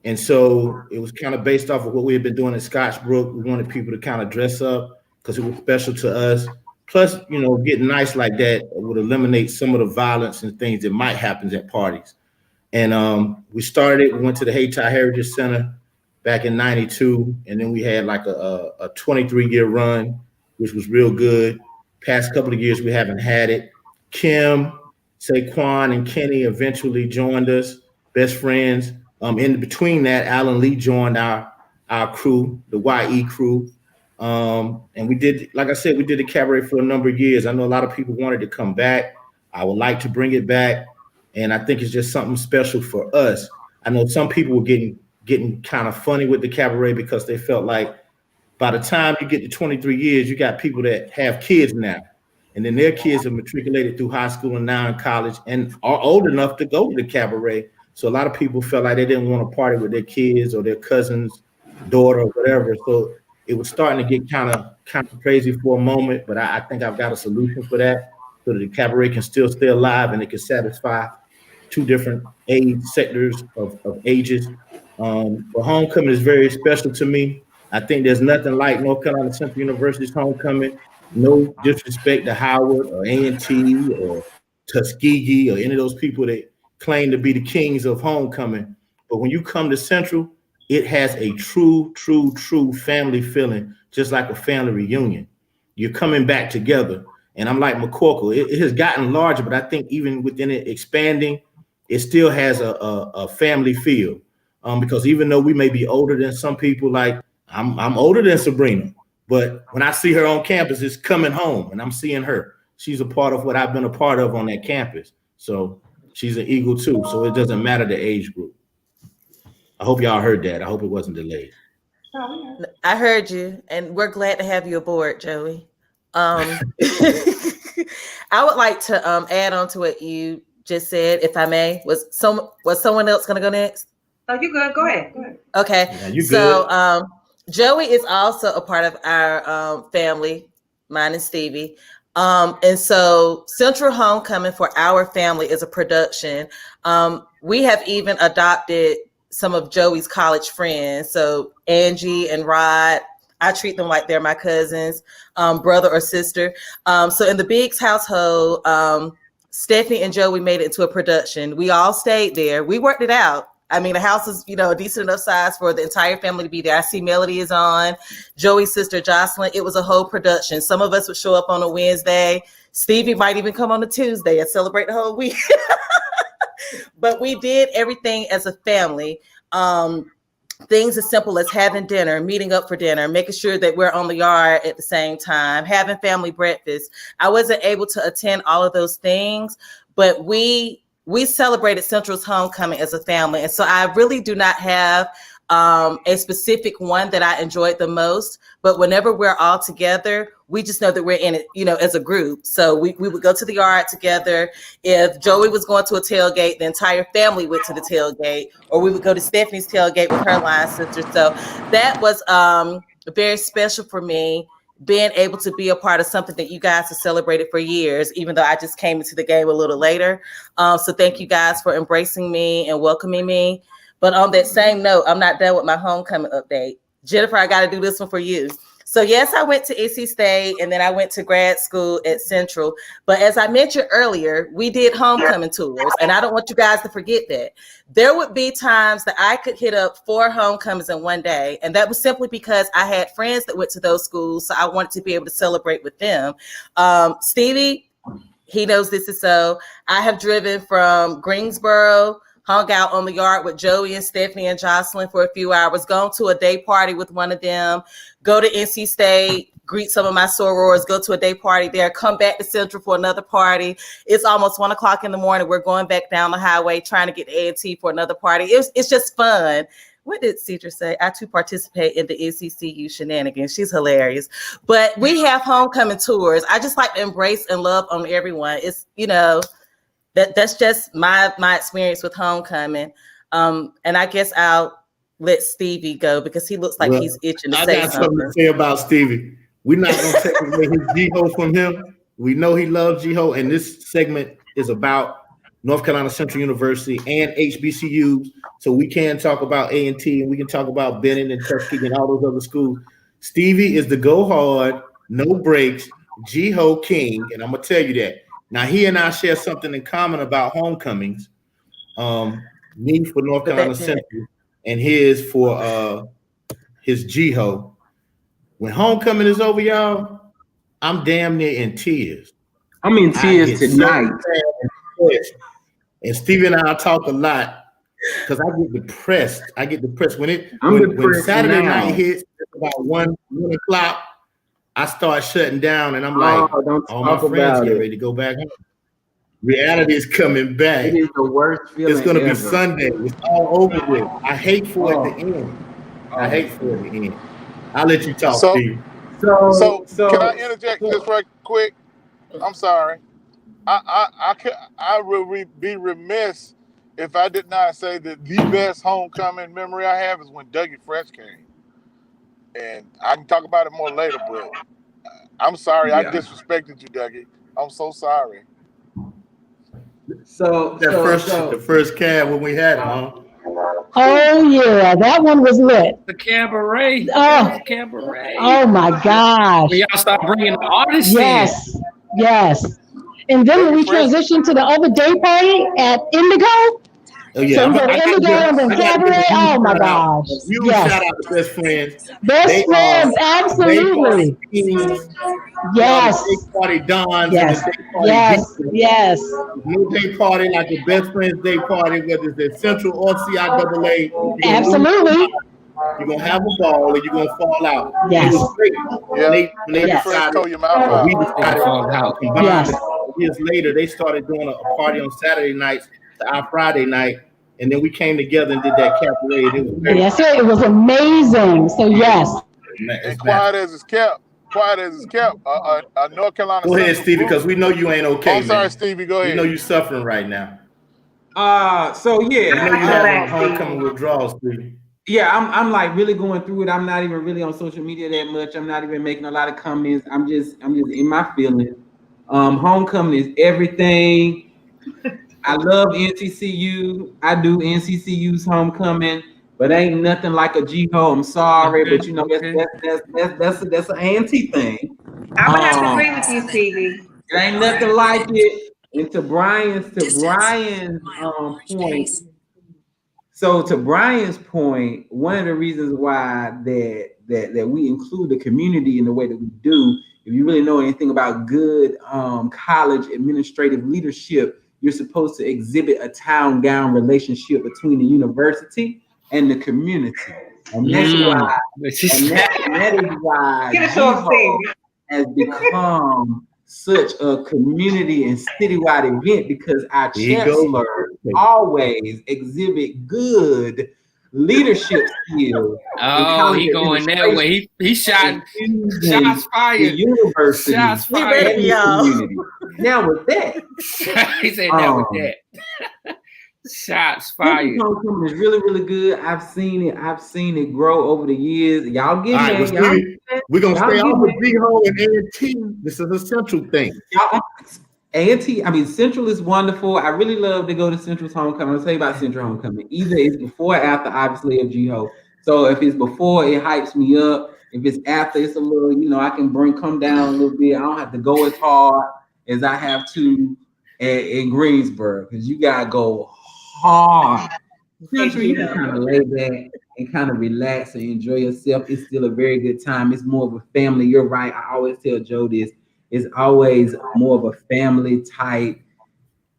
Speaker 1: And so it was kind of based off of what we had been doing at Scottsbrook. We wanted people to kind of dress up because it was special to us. Plus, getting nice like that would eliminate some of the violence and things that might happen at parties. And we started it. We went to the Hayti Heritage Center back in '92, and then we had like a 23-year run, which was real good. Past couple of years, we haven't had it. Kim, Saquon, and Kenny eventually joined us, best friends. In between that, Alan Lee joined our crew, the YE crew. And we did, like I said, we did the cabaret for a number of years. I know a lot of people wanted to come back. I would like to bring it back. And I think it's just something special for us. I know some people were getting kind of funny with the cabaret because they felt like by the time you get to 23 years, you got people that have kids now. And then their kids are matriculated through high school and now in college and are old enough to go to the cabaret. So a lot of people felt like they didn't want to party with their kids or their cousin's daughter or whatever. So it was starting to get kind of crazy for a moment, but I think I've got a solution for that so that the cabaret can still stay alive and it can satisfy two different age sectors of ages. But homecoming is very special to me. I think there's nothing like North Carolina Central University's homecoming. No disrespect to Howard or A&T or Tuskegee or any of those people that claim to be the kings of homecoming. But when you come to Central, it has a true family feeling, just like a family reunion. You're coming back together. And I'm like McCorkle, it has gotten larger, but I think even within it expanding, it still has a family feel. Because even though we may be older than some people, like I'm older than Sabrina, but when I see her on campus, it's coming home and I'm seeing her. She's a part of what I've been a part of on that campus. So she's an Eagle too. So it doesn't matter the age group. I hope y'all heard that. I hope it wasn't delayed.
Speaker 3: I heard you, and we're glad to have you aboard, Joey. I would like to add on to what you just said, if I may. Was someone else going to go next?
Speaker 9: Oh, you good? Go ahead.
Speaker 3: Okay.
Speaker 1: Yeah, you
Speaker 3: so
Speaker 1: good.
Speaker 3: Joey is also a part of our family, mine and Stevie. And so Central Homecoming for our family is a production. We have even adopted some of Joey's college friends. So Angie and Rod, I treat them like they're my cousins, brother or sister. So in the Biggs household, Stephanie and Joey made it into a production. We all stayed there. We worked it out. I mean, the house is, a decent enough size for the entire family to be there. I see Melody is on, Joey's sister, Jocelyn. It was a whole production. Some of us would show up on a Wednesday. Stevie might even come on a Tuesday and celebrate the whole week. But we did everything as a family. Things as simple as having dinner, meeting up for dinner, making sure that we're on the yard at the same time, having family breakfast. I wasn't able to attend all of those things, but we celebrated Central's homecoming as a family. And so I really do not have a specific one that I enjoyed the most, but whenever we're all together, we just know that we're in it, as a group. So we would go to the yard together. If Joey was going to a tailgate, the entire family went to the tailgate, or we would go to Stephanie's tailgate with her line sister. So that was very special for me, being able to be a part of something that you guys have celebrated for years, even though I just came into the game a little later. So thank you guys for embracing me and welcoming me. But on that same note, I'm not done with my homecoming update. Jennifer, I got to do this one for you. So yes, I went to NC State and then I went to grad school at Central. But as I mentioned earlier, we did homecoming tours. And I don't want you guys to forget that. There would be times that I could hit up 4 homecomings in one day. And that was simply because I had friends that went to those schools. So I wanted to be able to celebrate with them. Stevie, he knows this is so. I have driven from Greensboro, hung out on the yard with Joey and Stephanie and Jocelyn for a few hours, gone to a day party with one of them, go to NC State, greet some of my sorors, go to a day party there, come back to Central for another party. It's almost 1 o'clock in the morning. We're going back down the highway trying to get to A&T for another party. It's just fun. What did Cedra say? I too participate in the NCCU shenanigans. She's hilarious. But we have homecoming tours. I just like to embrace and love on everyone. It's, that's just my experience with homecoming. And I guess I'll let Stevie go because he looks like he's itching to say something.
Speaker 1: I got something to say about Stevie. We're not going to take away his G-Ho from him. We know he loves G-Ho, and this segment is about North Carolina Central University and HBCUs, so we can talk about A&T and we can talk about Benton and Tuskegee and all those other schools. Stevie is the go hard, no breaks, G-Ho king, and I'm going to tell you that. Now, he and I share something in common about homecomings. Me for North Carolina Central and his for his G-Ho. When homecoming is over, y'all, I'm damn near in tears.
Speaker 7: I'm in tears tonight.
Speaker 1: And Stevie and I talk a lot because I get depressed. When Saturday night hits about 1 o'clock, I start shutting down and I'm like, all my friends get ready to go back home. Reality is coming back.
Speaker 7: It is the worst feeling.
Speaker 1: It's gonna be Sunday. It's all over with. I hate for it to end. I'll let you talk, Steve.
Speaker 8: So can I interject this right quick? I'm sorry. I will be remiss if I did not say that the best homecoming memory I have is when Dougie Fresh came. And I can talk about it more later, but I'm sorry I disrespected you, Dougie. I'm so sorry.
Speaker 1: The first cab when we had it, huh?
Speaker 5: Oh yeah, that one was lit.
Speaker 2: The cabaret.
Speaker 5: Oh,
Speaker 2: cabaret.
Speaker 5: Oh my gosh.
Speaker 2: When y'all start bringing the artists in.
Speaker 5: Yes. And then when we transitioned to the other day party at Indigo.
Speaker 1: Oh yeah,
Speaker 5: so Indigo and then Cabaret. Oh my gosh!
Speaker 1: Shout out to Best Friends.
Speaker 5: Best Friends, absolutely. Yes.
Speaker 1: Day party dons.
Speaker 5: Yes. Yes.
Speaker 1: No day party like the Best Friends Day party, whether it's at Central or CIAA.
Speaker 5: Absolutely.
Speaker 1: You're gonna have a ball and you're gonna fall out.
Speaker 5: Yes.
Speaker 1: It was great. When they decided, we decided to combine.
Speaker 5: Yes.
Speaker 1: Years later, they started doing a party on Saturday nights to our Friday night, and then we came together and did that cabaret. And it was very
Speaker 5: it was amazing. So yes.
Speaker 8: And quiet as it's kept. North Carolina.
Speaker 1: Go ahead, Stevie, because we know you ain't okay.
Speaker 8: I'm sorry, Stevie. Go ahead.
Speaker 1: We know you're suffering right now.
Speaker 7: So yeah.
Speaker 1: I know you have homecoming withdrawals, Stevie.
Speaker 7: Yeah, I'm like really going through it. I'm not even really on social media that much. I'm not even making a lot of comments. I'm just in my feelings. Homecoming is everything. I love NCCU. I do NCCU's homecoming, but ain't nothing like a G-Ho. I'm sorry, but you know that's an A&T thing.
Speaker 9: I would have to agree with you, Stevie.
Speaker 7: It ain't nothing like it. And to Brian's point. So to Brian's point, one of the reasons why that we include the community in the way that we do, if you really know anything about good college administrative leadership, you're supposed to exhibit a town gown relationship between the university and the community. And that's why, that is why G-Ho has become such a community and citywide event, because our chancellor always exhibit good leadership skills.
Speaker 2: Oh, he going that way. He shot shots fired.
Speaker 7: University.
Speaker 2: Shots fired.
Speaker 7: Now with that,
Speaker 2: he said now with that. Shots fired.
Speaker 7: Homecoming is really, really good. I've seen it grow over the years. Y'all get it.
Speaker 1: Right, we're gonna stay on with G-Ho and A&T. This is a Central thing.
Speaker 7: A&T, I mean, Central is wonderful. I really love to go to Central's homecoming. I'll tell you about Central homecoming. Either it's before or after, obviously, of G-Ho. So if it's before, it hypes me up. If it's after, it's a little, I can come down a little bit. I don't have to go as hard as I have to in Greensboro, because you gotta go hard. Central, you can kind of lay back and kind of relax and enjoy yourself. It's still a very good time. It's more of a family. You're right. I always tell Joe this. It's always more of a family type,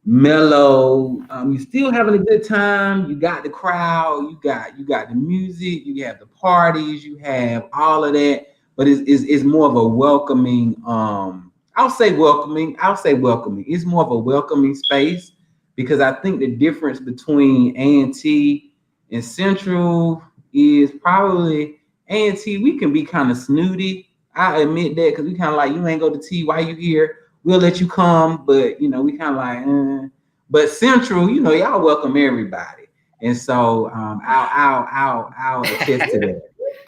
Speaker 7: mellow. You're still having a good time. You got the crowd. You got the music. You have the parties. You have all of that. But it's more of a welcoming. I'll say welcoming. It's more of a welcoming space, because I think the difference between A&T and Central is probably A&T. We can be kind of snooty. I admit that, because we kind of like, you ain't go to T, why you here? We'll let you come, but we kind of like, But Central, y'all welcome everybody, and so I'll attest to that.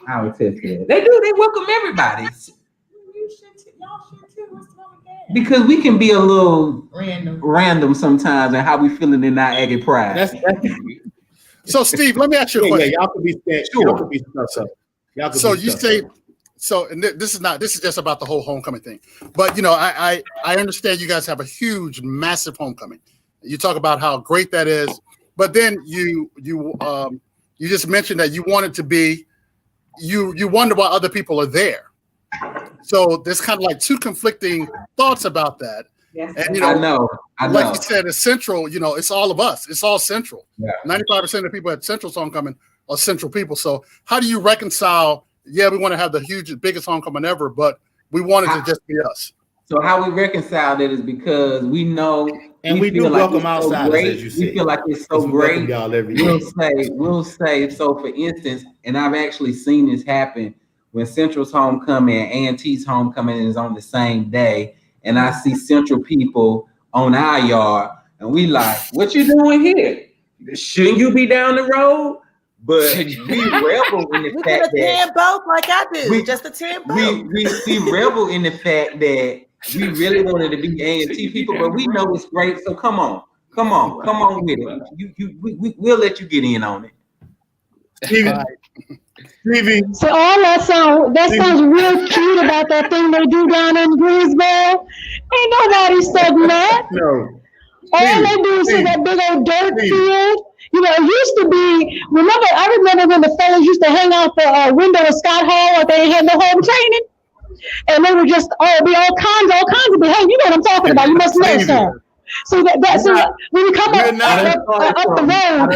Speaker 7: I'll attest to that. They do. They welcome everybody. Because we can be a little random sometimes, and how we feeling in our Aggie pride.
Speaker 1: That's
Speaker 4: So Steve, let me ask you a question.
Speaker 1: Y'all can be scared.
Speaker 4: Sure.
Speaker 1: Y'all can be stuck.
Speaker 4: So you say. So, and this is just about the whole homecoming thing. But, I understand you guys have a huge, massive homecoming. You talk about how great that is, but then you just mentioned that you want it to be, you wonder why other people are there. So there's kind of like two conflicting thoughts about that.
Speaker 7: Yes.
Speaker 4: And,
Speaker 7: I know.
Speaker 4: Like you said, it's Central, it's all of us. It's all Central.
Speaker 7: Yeah.
Speaker 4: 95% of the people at Central's homecoming are Central people. So how do you reconcile, we want to have the biggest homecoming ever, but we want it to just be us?
Speaker 7: So how we reconcile that is because we know,
Speaker 1: and we do welcome outsiders, as you said.
Speaker 7: We feel like it's so great.
Speaker 1: Y'all every
Speaker 7: we'll say. So for instance, and I've actually seen this happen when Central's homecoming and A&T's homecoming is on the same day, and I see Central people on our yard, and we like, what you doing here? Shouldn't you be down the road? But we revel in the fact that
Speaker 3: both like I do. Just attend both.
Speaker 7: We revel in the fact that we really wanted to be A&T people, but we know it's great. So come on with it. We'll let you get in on it.
Speaker 1: Stevie.
Speaker 5: So all that sounds real cute about that thing they do down in Greensboro. Ain't nobody studying that.
Speaker 1: No.
Speaker 5: All they do is see that big old dirt field. It used to be, I remember when the fellas used to hang out the window of Scott Hall or they had the home training. And they were just, be all kinds of behavior. You know what I'm talking about. You must know, sir. So when you come up the road, our men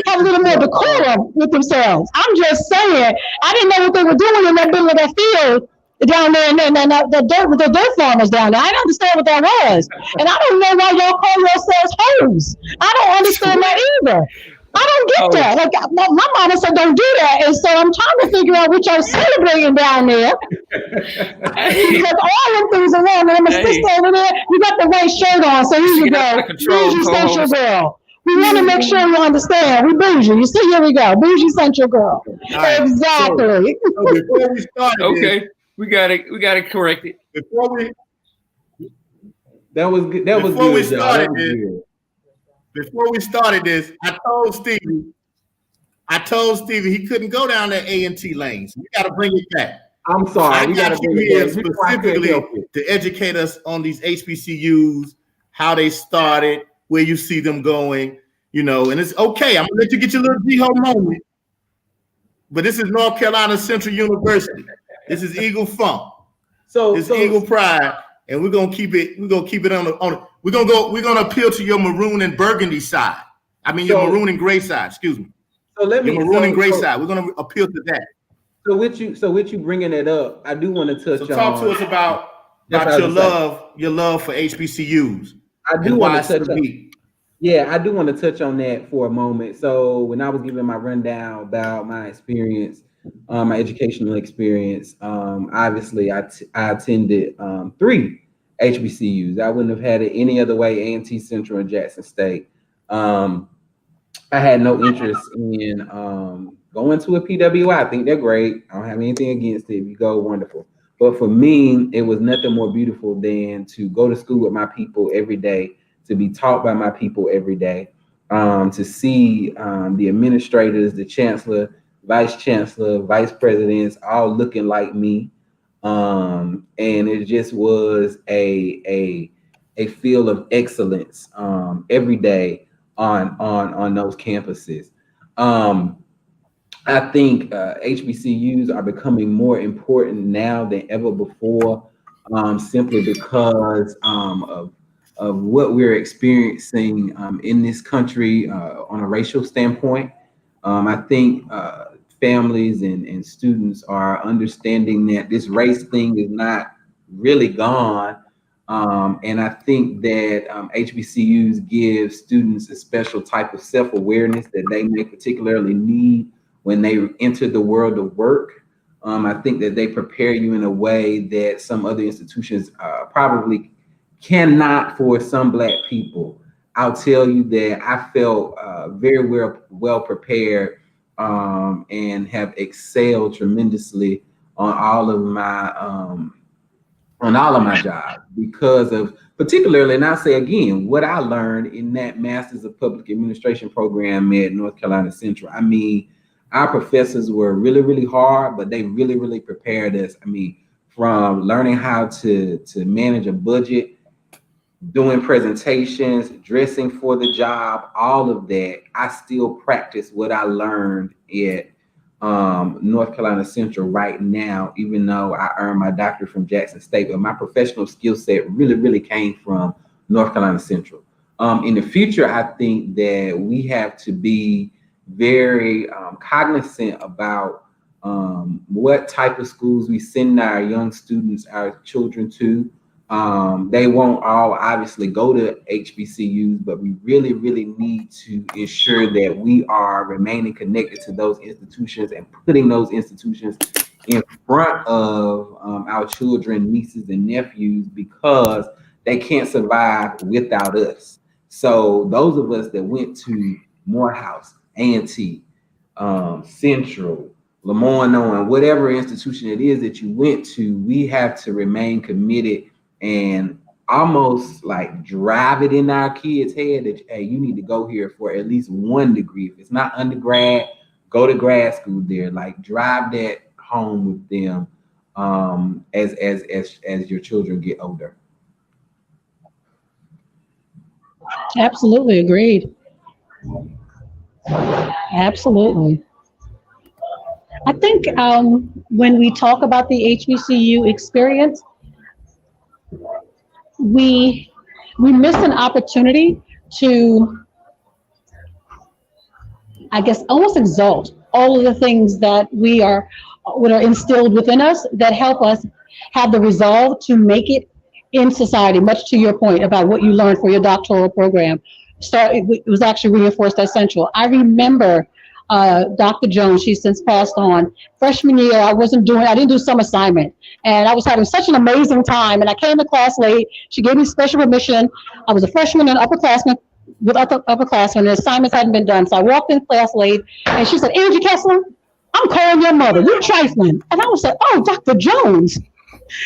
Speaker 5: have a little more decorum with themselves. I'm just saying, I didn't know what they were doing in that middle of that field down there, and the dirt farmers down there. I didn't understand what that was, and I don't know why y'all call yourselves hoes. I don't understand that either. I don't get that. Like my mama said, don't do that, and so I'm trying to figure out what y'all celebrating down there. Because all them things around, and my sister over there, you got the right shirt on, so here you go. Bougie Central girl. We want to make sure you understand. We bougie. You see, here we go. Bougie Central girl. Right. Exactly.
Speaker 1: So before we start,
Speaker 2: we got to correct it.
Speaker 1: before we
Speaker 7: That was good. That was
Speaker 1: before we
Speaker 7: good, y'all.
Speaker 1: started
Speaker 7: That was
Speaker 1: this,
Speaker 7: good.
Speaker 1: before we started this, I told Stevie he couldn't go down that A&T lanes. We got to bring it back.
Speaker 7: I'm sorry.
Speaker 1: I
Speaker 7: We got
Speaker 1: got
Speaker 7: to
Speaker 1: you
Speaker 7: bring it
Speaker 1: here
Speaker 7: back. You know I can't
Speaker 1: specifically
Speaker 7: help it.
Speaker 1: to educate us on these HBCUs, how they started, where you see them going, you know, and it's okay. I'm gonna let you get your little G-Ho moment. But this is North Carolina Central University. This is Eagle Funk. It's Eagle Pride, and we're gonna keep it. We're gonna keep it on the. We're gonna appeal to your maroon and burgundy side. I mean, your maroon and gray side. Excuse me.
Speaker 7: So let me.
Speaker 1: Your maroon and gray side. We're gonna appeal to that.
Speaker 7: So with you bringing it up, I do want to touch on.
Speaker 1: So talk to us about your love for HBCUs.
Speaker 7: I do want to touch on. Yeah, I do want to touch on that for a moment. So when I was giving my rundown about my experience, my educational experience, obviously I attended 3 HBCUs. I wouldn't have had it any other way. A&T Central and Jackson State. I had no interest in going to a PWI. I think they're great. I don't have anything against it. If you go, wonderful. But for me, it was nothing more beautiful than to go to school with my people every day, to be taught by my people every day, to see the administrators, the chancellor, vice chancellor, vice presidents, all looking like me. And it just was a feel of excellence every day on those campuses. I think HBCUs are becoming more important now than ever before, simply because of what we're experiencing in this country on a racial standpoint. I think families and students are understanding that this race thing is not really gone. And I think that HBCUs give students a special type of self-awareness that they may particularly need when they enter the world of work. I think that they prepare you in a way that some other institutions probably cannot for some Black people. I'll tell you that I felt very well prepared and have excelled tremendously on all of my jobs because of particularly, and I'll say again, what I learned in that Masters of Public Administration program at North Carolina Central. I mean, our professors were really, really hard, but they really, really prepared us. I mean, from learning how to manage a budget, doing presentations, dressing for the job, all of that, I still practice what I learned at North Carolina Central right now, even though I earned my doctorate from Jackson State, but my professional skill set really, really came from North Carolina Central. In the future, I think that we have to be very cognizant about what type of schools we send our young students, our children to. They won't all obviously go to HBCUs, but we really, really need to ensure that we are remaining connected to those institutions and putting those institutions in front of our children, nieces, and nephews, because they can't survive without us. So those of us that went to Morehouse, A&T, Central, Lemoyne, whatever institution it is that you went to, we have to remain committed and almost like drive it in our kids' head that, hey, you need to go here for at least 1 degree. If it's not undergrad, go to grad school there. Like, drive that home with them as your children get older.
Speaker 5: Absolutely agreed. Absolutely. I think when we talk about the HBCU experience, we miss an opportunity to, I guess, almost exalt all of the things that what are instilled within us that help us have the resolve to make it in society, much to your point about what you learned for your doctoral program. So it was actually reinforced at Central. I remember Dr. Jones, she's since passed on. Freshman year, I didn't do some assignment, and I was having such an amazing time, and I came to class late. She gave me special permission. I was a freshman and upperclassman with upperclassmen, and the assignments hadn't been done. So I walked in class late, and she said, "Angie Kessler, I'm calling your mother. You're trifling." And I was like, "Oh, Dr. Jones."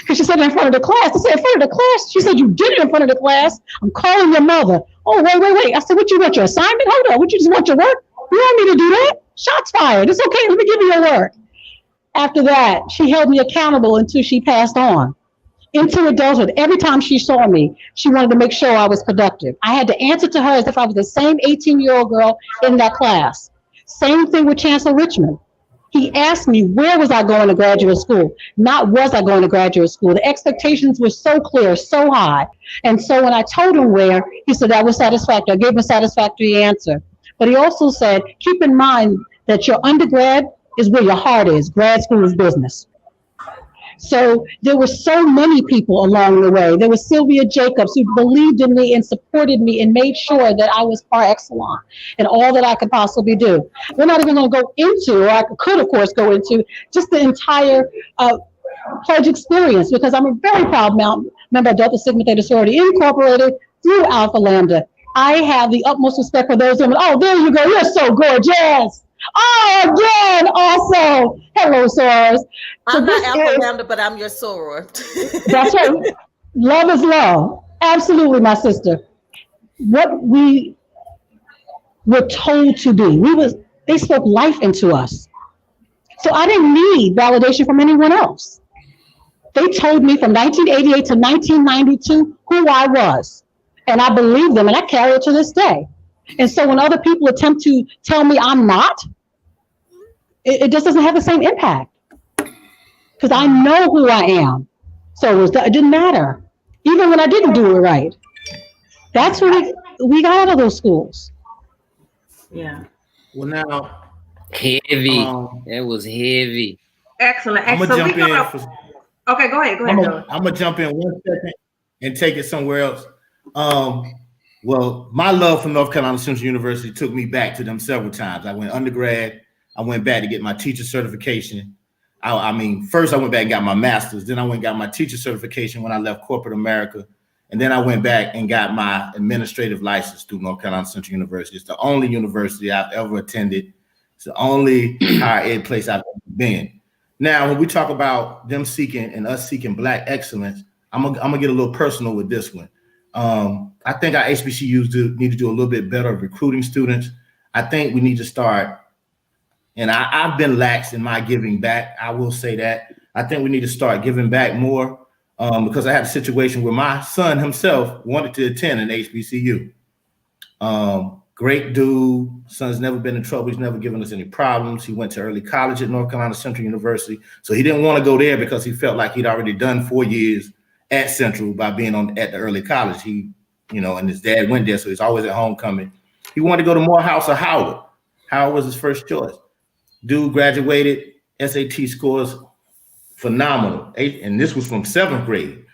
Speaker 5: Because she said it in front of the class. I said, in front of the class? She said, you did it in front of the class. I'm calling your mother. Oh, wait. I said, what, you want your assignment? Hold on. What, you just want your work? You want me to do that? Shots fired. It's okay. Let me give you your work. After that, she held me accountable until she passed on. Into adulthood, every time she saw me, she wanted to make sure I was productive. I had to answer to her as if I was the same 18-year-old girl in that class. Same thing with Chancellor Richmond. He asked me, where was I going to graduate school? Not was I going to graduate school. The expectations were so clear, so high. And so when I told him where, he said that was satisfactory. I gave him a satisfactory answer. But he also said, keep in mind that your undergrad is where your heart is. Grad school is business. So there were so many people along the way. There was Sylvia Jacobs, who believed in me and supported me and made sure that I was par excellence and all that I could possibly do. We're not even going to go into, or I could, of course, go into just the entire pledge experience, because I'm a very proud member of Delta Sigma Theta Sorority Incorporated through Alpha Lambda. I have the utmost respect for those women. Oh, there you go. You're so gorgeous. Oh, again, also. Hello, sorors.
Speaker 3: I'm not Alpha Lambda, but I'm your soror.
Speaker 5: That's right. Love is love. Absolutely, my sister. What we were told to be, they spoke life into us. So I didn't need validation from anyone else. They told me from 1988 to 1992 who I was. And I believe them, and I carry it to this day. And so when other people attempt to tell me I'm not, it just doesn't have the same impact. Because I know who I am. So it didn't matter. Even when I didn't do it right. That's what we got out of those schools.
Speaker 3: Yeah.
Speaker 1: Well, now.
Speaker 2: Heavy. It was heavy.
Speaker 9: Excellent.
Speaker 1: I'm going to jump in.
Speaker 9: Okay, go ahead.
Speaker 1: I'm going to jump in 1 second and take it somewhere else. Well, my love for North Carolina Central University took me back to them several times. I went undergrad. I went back to get my teacher certification. First I went back and got my master's. Then I went and got my teacher certification when I left corporate America. And then I went back and got my administrative license through North Carolina Central University. It's the only university I've ever attended. It's the only higher ed place I've ever been. Now, when we talk about them seeking and us seeking Black excellence, I'm gonna get a little personal with this one. I think our HBCUs need to do a little bit better at recruiting students. I think we need to start, and I've been lax in my giving back. I will say that. I think we need to start giving back more because I had a situation where my son himself wanted to attend an HBCU. Great dude. Son's never been in trouble. He's never given us any problems. He went to early college at North Carolina Central University. So he didn't want to go there because he felt like he'd already done 4 years at Central by being at the early college. He, and his dad went there, so he's always at homecoming. He wanted to go to Morehouse or Howard. Howard was his first choice. Dude graduated, SAT scores phenomenal. And this was from 7th grade.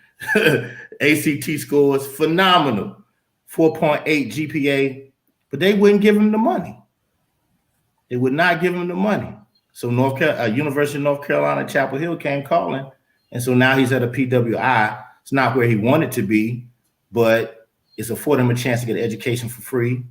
Speaker 1: ACT scores phenomenal. 4.8 GPA, but they wouldn't give him the money. They would not give him the money. So University of North Carolina, Chapel Hill came calling. And so now he's at a PWI. It's not where he wanted to be, but it's affording him a chance to get an education for free.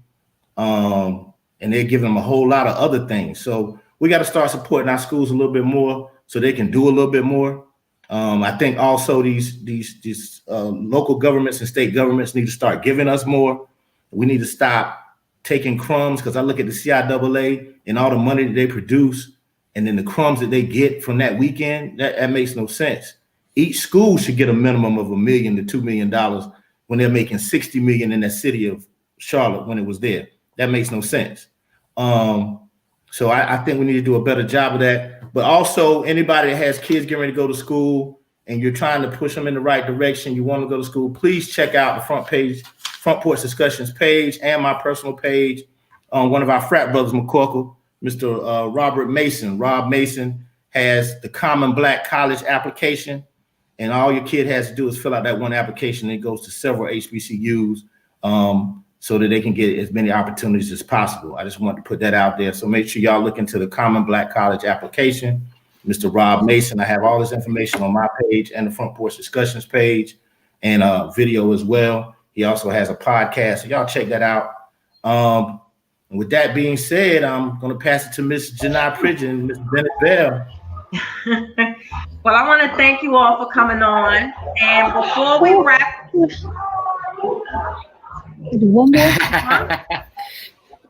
Speaker 1: And they're giving him a whole lot of other things. So we got to start supporting our schools a little bit more so they can do a little bit more. I think also these local governments and state governments need to start giving us more. We need to stop taking crumbs, because I look at the CIAA and all the money that they produce, and then the crumbs that they get from that weekend, that makes no sense. Each school should get a minimum of $1 million to $2 million when they're making $60 million in the city of Charlotte when it was there. That makes no sense. So I think we need to do a better job of that. But also, anybody that has kids getting ready to go to school and you're trying to push them in the right direction, you want to go to school, please check out the Front Porch Discussions page and my personal page. One of our frat brothers, McCorkle, Mr. Rob Mason has the Common Black College application, and all your kid has to do is fill out that one application. It goes to several HBCUs so that they can get as many opportunities as possible. I just want to put that out there. So make sure y'all look into the Common Black College application. Mr. Rob Mason, I have all this information on my page and the Front Porch Discussions page, and video as well. He also has a podcast, so y'all check that out. And with that being said, I'm going to pass it to Miss Janai Pridgeon, Miss Bennett Bell.
Speaker 9: Well, I want to thank you all for coming on. And before we wrap,
Speaker 5: Do one more.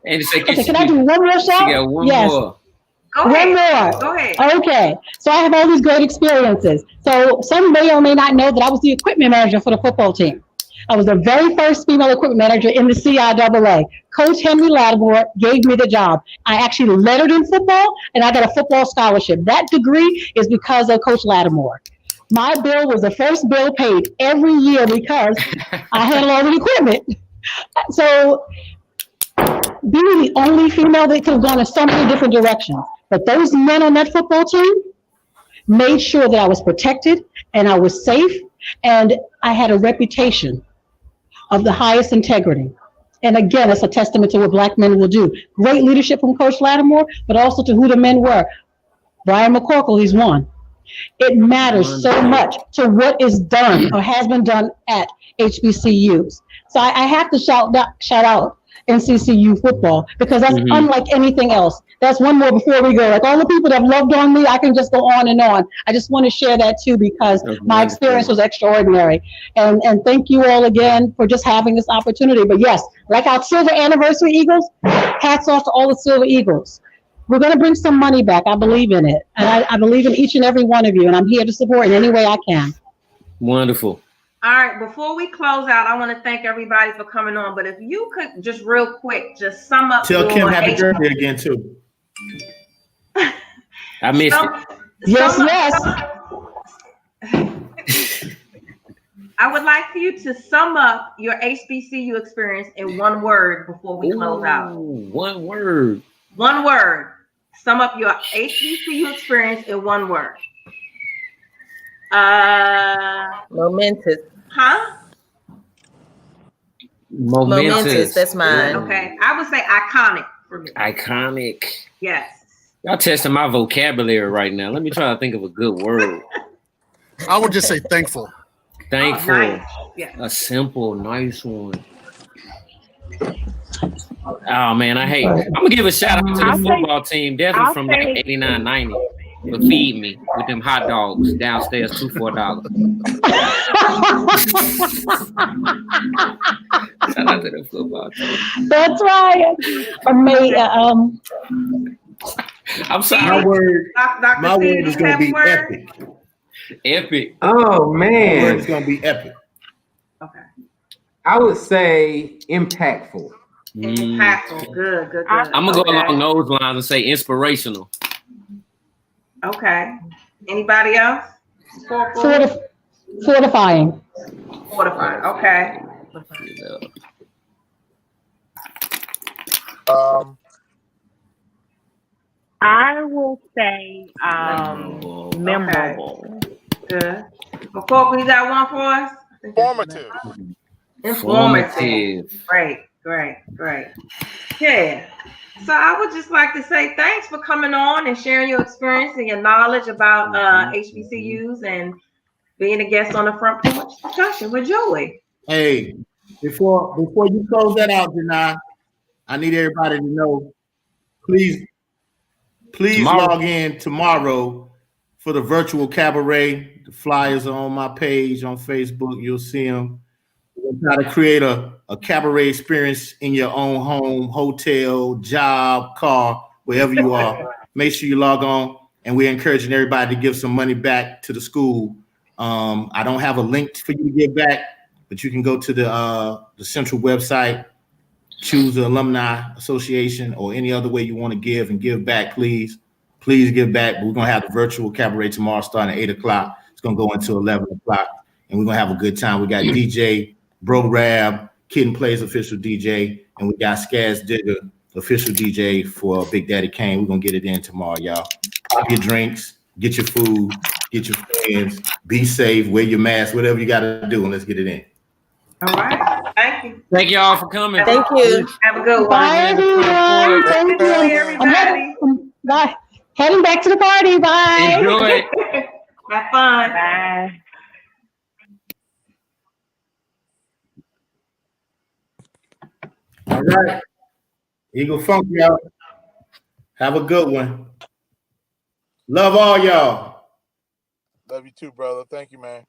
Speaker 2: And say,
Speaker 5: Okay, can I do one more shout?
Speaker 2: She got one
Speaker 5: Yes.
Speaker 2: more.
Speaker 9: go
Speaker 5: One
Speaker 9: ahead.
Speaker 5: more.
Speaker 9: Go ahead.
Speaker 5: Okay, so I have all these great experiences. So some may or may not know that I was the equipment manager for the football team. I was the very first female equipment manager in the CIAA. Coach Henry Lattimore gave me the job. I actually lettered in football, and I got a football scholarship. That degree is because of Coach Lattimore. My bill was the first bill paid every year because I handled all the equipment. So being the only female that could have gone in so many different directions. But those men on that football team made sure that I was protected and I was safe, and I had a reputation of the highest integrity. And again, it's a testament to what Black men will do. Great leadership from Coach Lattimore, but also to who the men were. Brian McCorkle, he's one. It matters so much to what is done or has been done at HBCUs. So I have to shout out NCCU football because that's unlike anything else. That's one more before we go. Like all the people that have loved on me, I can just go on and on. I just want to share that too because my experience was extraordinary. And thank you all again for just having this opportunity. But yes, like our Silver Anniversary Eagles, hats off to all the Silver Eagles. We're going to bring some money back. I believe in it. And I believe in each and every one of you. And I'm here to support in any way I can.
Speaker 2: Wonderful.
Speaker 9: All right, before we close out, I want to thank everybody for coming on. But if you could just real quick, just sum up.
Speaker 1: Tell Kim happy birthday again too.
Speaker 2: I missed it.
Speaker 5: Yes.
Speaker 9: I would like for you to sum up your HBCU experience in one word before we close out.
Speaker 2: One word.
Speaker 9: One word. Sum up your HBCU experience in one word.
Speaker 3: Momentous.
Speaker 9: Huh?
Speaker 3: Momentous. That's mine.
Speaker 9: Okay. I would say iconic for me.
Speaker 2: Iconic.
Speaker 9: Yes.
Speaker 2: Y'all testing my vocabulary right now. Let me try to think of a good word.
Speaker 4: I would just say thankful.
Speaker 2: Thankful.
Speaker 9: Oh, nice. Yeah.
Speaker 2: A simple, nice one. Oh man, I'm gonna give a shout out to the football team, definitely from like 89, 90, for feeding me with them hot dogs downstairs, $2 for $1. Shout out to the football team.
Speaker 5: That's right.
Speaker 2: I'm sorry.
Speaker 1: My word is gonna be epic.
Speaker 2: Epic.
Speaker 7: Oh
Speaker 1: My
Speaker 7: man,
Speaker 1: word is gonna be epic.
Speaker 9: Okay.
Speaker 7: I would say impactful.
Speaker 9: Impactful. Good.
Speaker 2: I'm gonna go along those lines and say inspirational.
Speaker 9: Okay. Anybody else?
Speaker 5: Fortifying.
Speaker 9: Fortified. Okay.
Speaker 6: I will say memorable.
Speaker 9: Okay. Good. McCorkle, you got one for us?
Speaker 8: Informative.
Speaker 9: Informative. Great. Yeah. So I would just like to say thanks for coming on and sharing your experience and your knowledge about HBCUs and being a guest on the Front Porch Discussion with Joey.
Speaker 1: Hey, before you close that out, Janai, I need everybody to know, please log in tomorrow for the virtual cabaret. The flyers are on my page on Facebook. You'll see them. We're going to try to create a cabaret experience in your own home, hotel, job, car, wherever you are. Make sure you log on, and we're encouraging everybody to give some money back to the school. I don't have a link for you to give back, but you can go to the central website, choose the Alumni Association or any other way you want to give and give back, please. Please give back. We're going to have the virtual cabaret tomorrow starting at 8 o'clock. It's going to go until 11 o'clock, and we're going to have a good time. We got DJ Bro Rab, Kid and Plays official DJ, and we got Skaz Digger, official DJ for Big Daddy Kane. We're going to get it in tomorrow, y'all. Pop your drinks, get your food, get your friends, be safe, wear your mask, whatever you got to do, and let's get it in.
Speaker 9: All right. Thank you.
Speaker 2: Thank y'all for coming.
Speaker 3: Thank you.
Speaker 9: Have a good one.
Speaker 5: Bye, everyone. Thank you.
Speaker 9: Everybody.
Speaker 5: Bye. Heading back to the party. Bye.
Speaker 2: Enjoy it.
Speaker 9: Have fun.
Speaker 6: Bye.
Speaker 1: All right. Eagle Funk, y'all. Have a good one. Love all y'all.
Speaker 8: Love you too, brother. Thank you, man.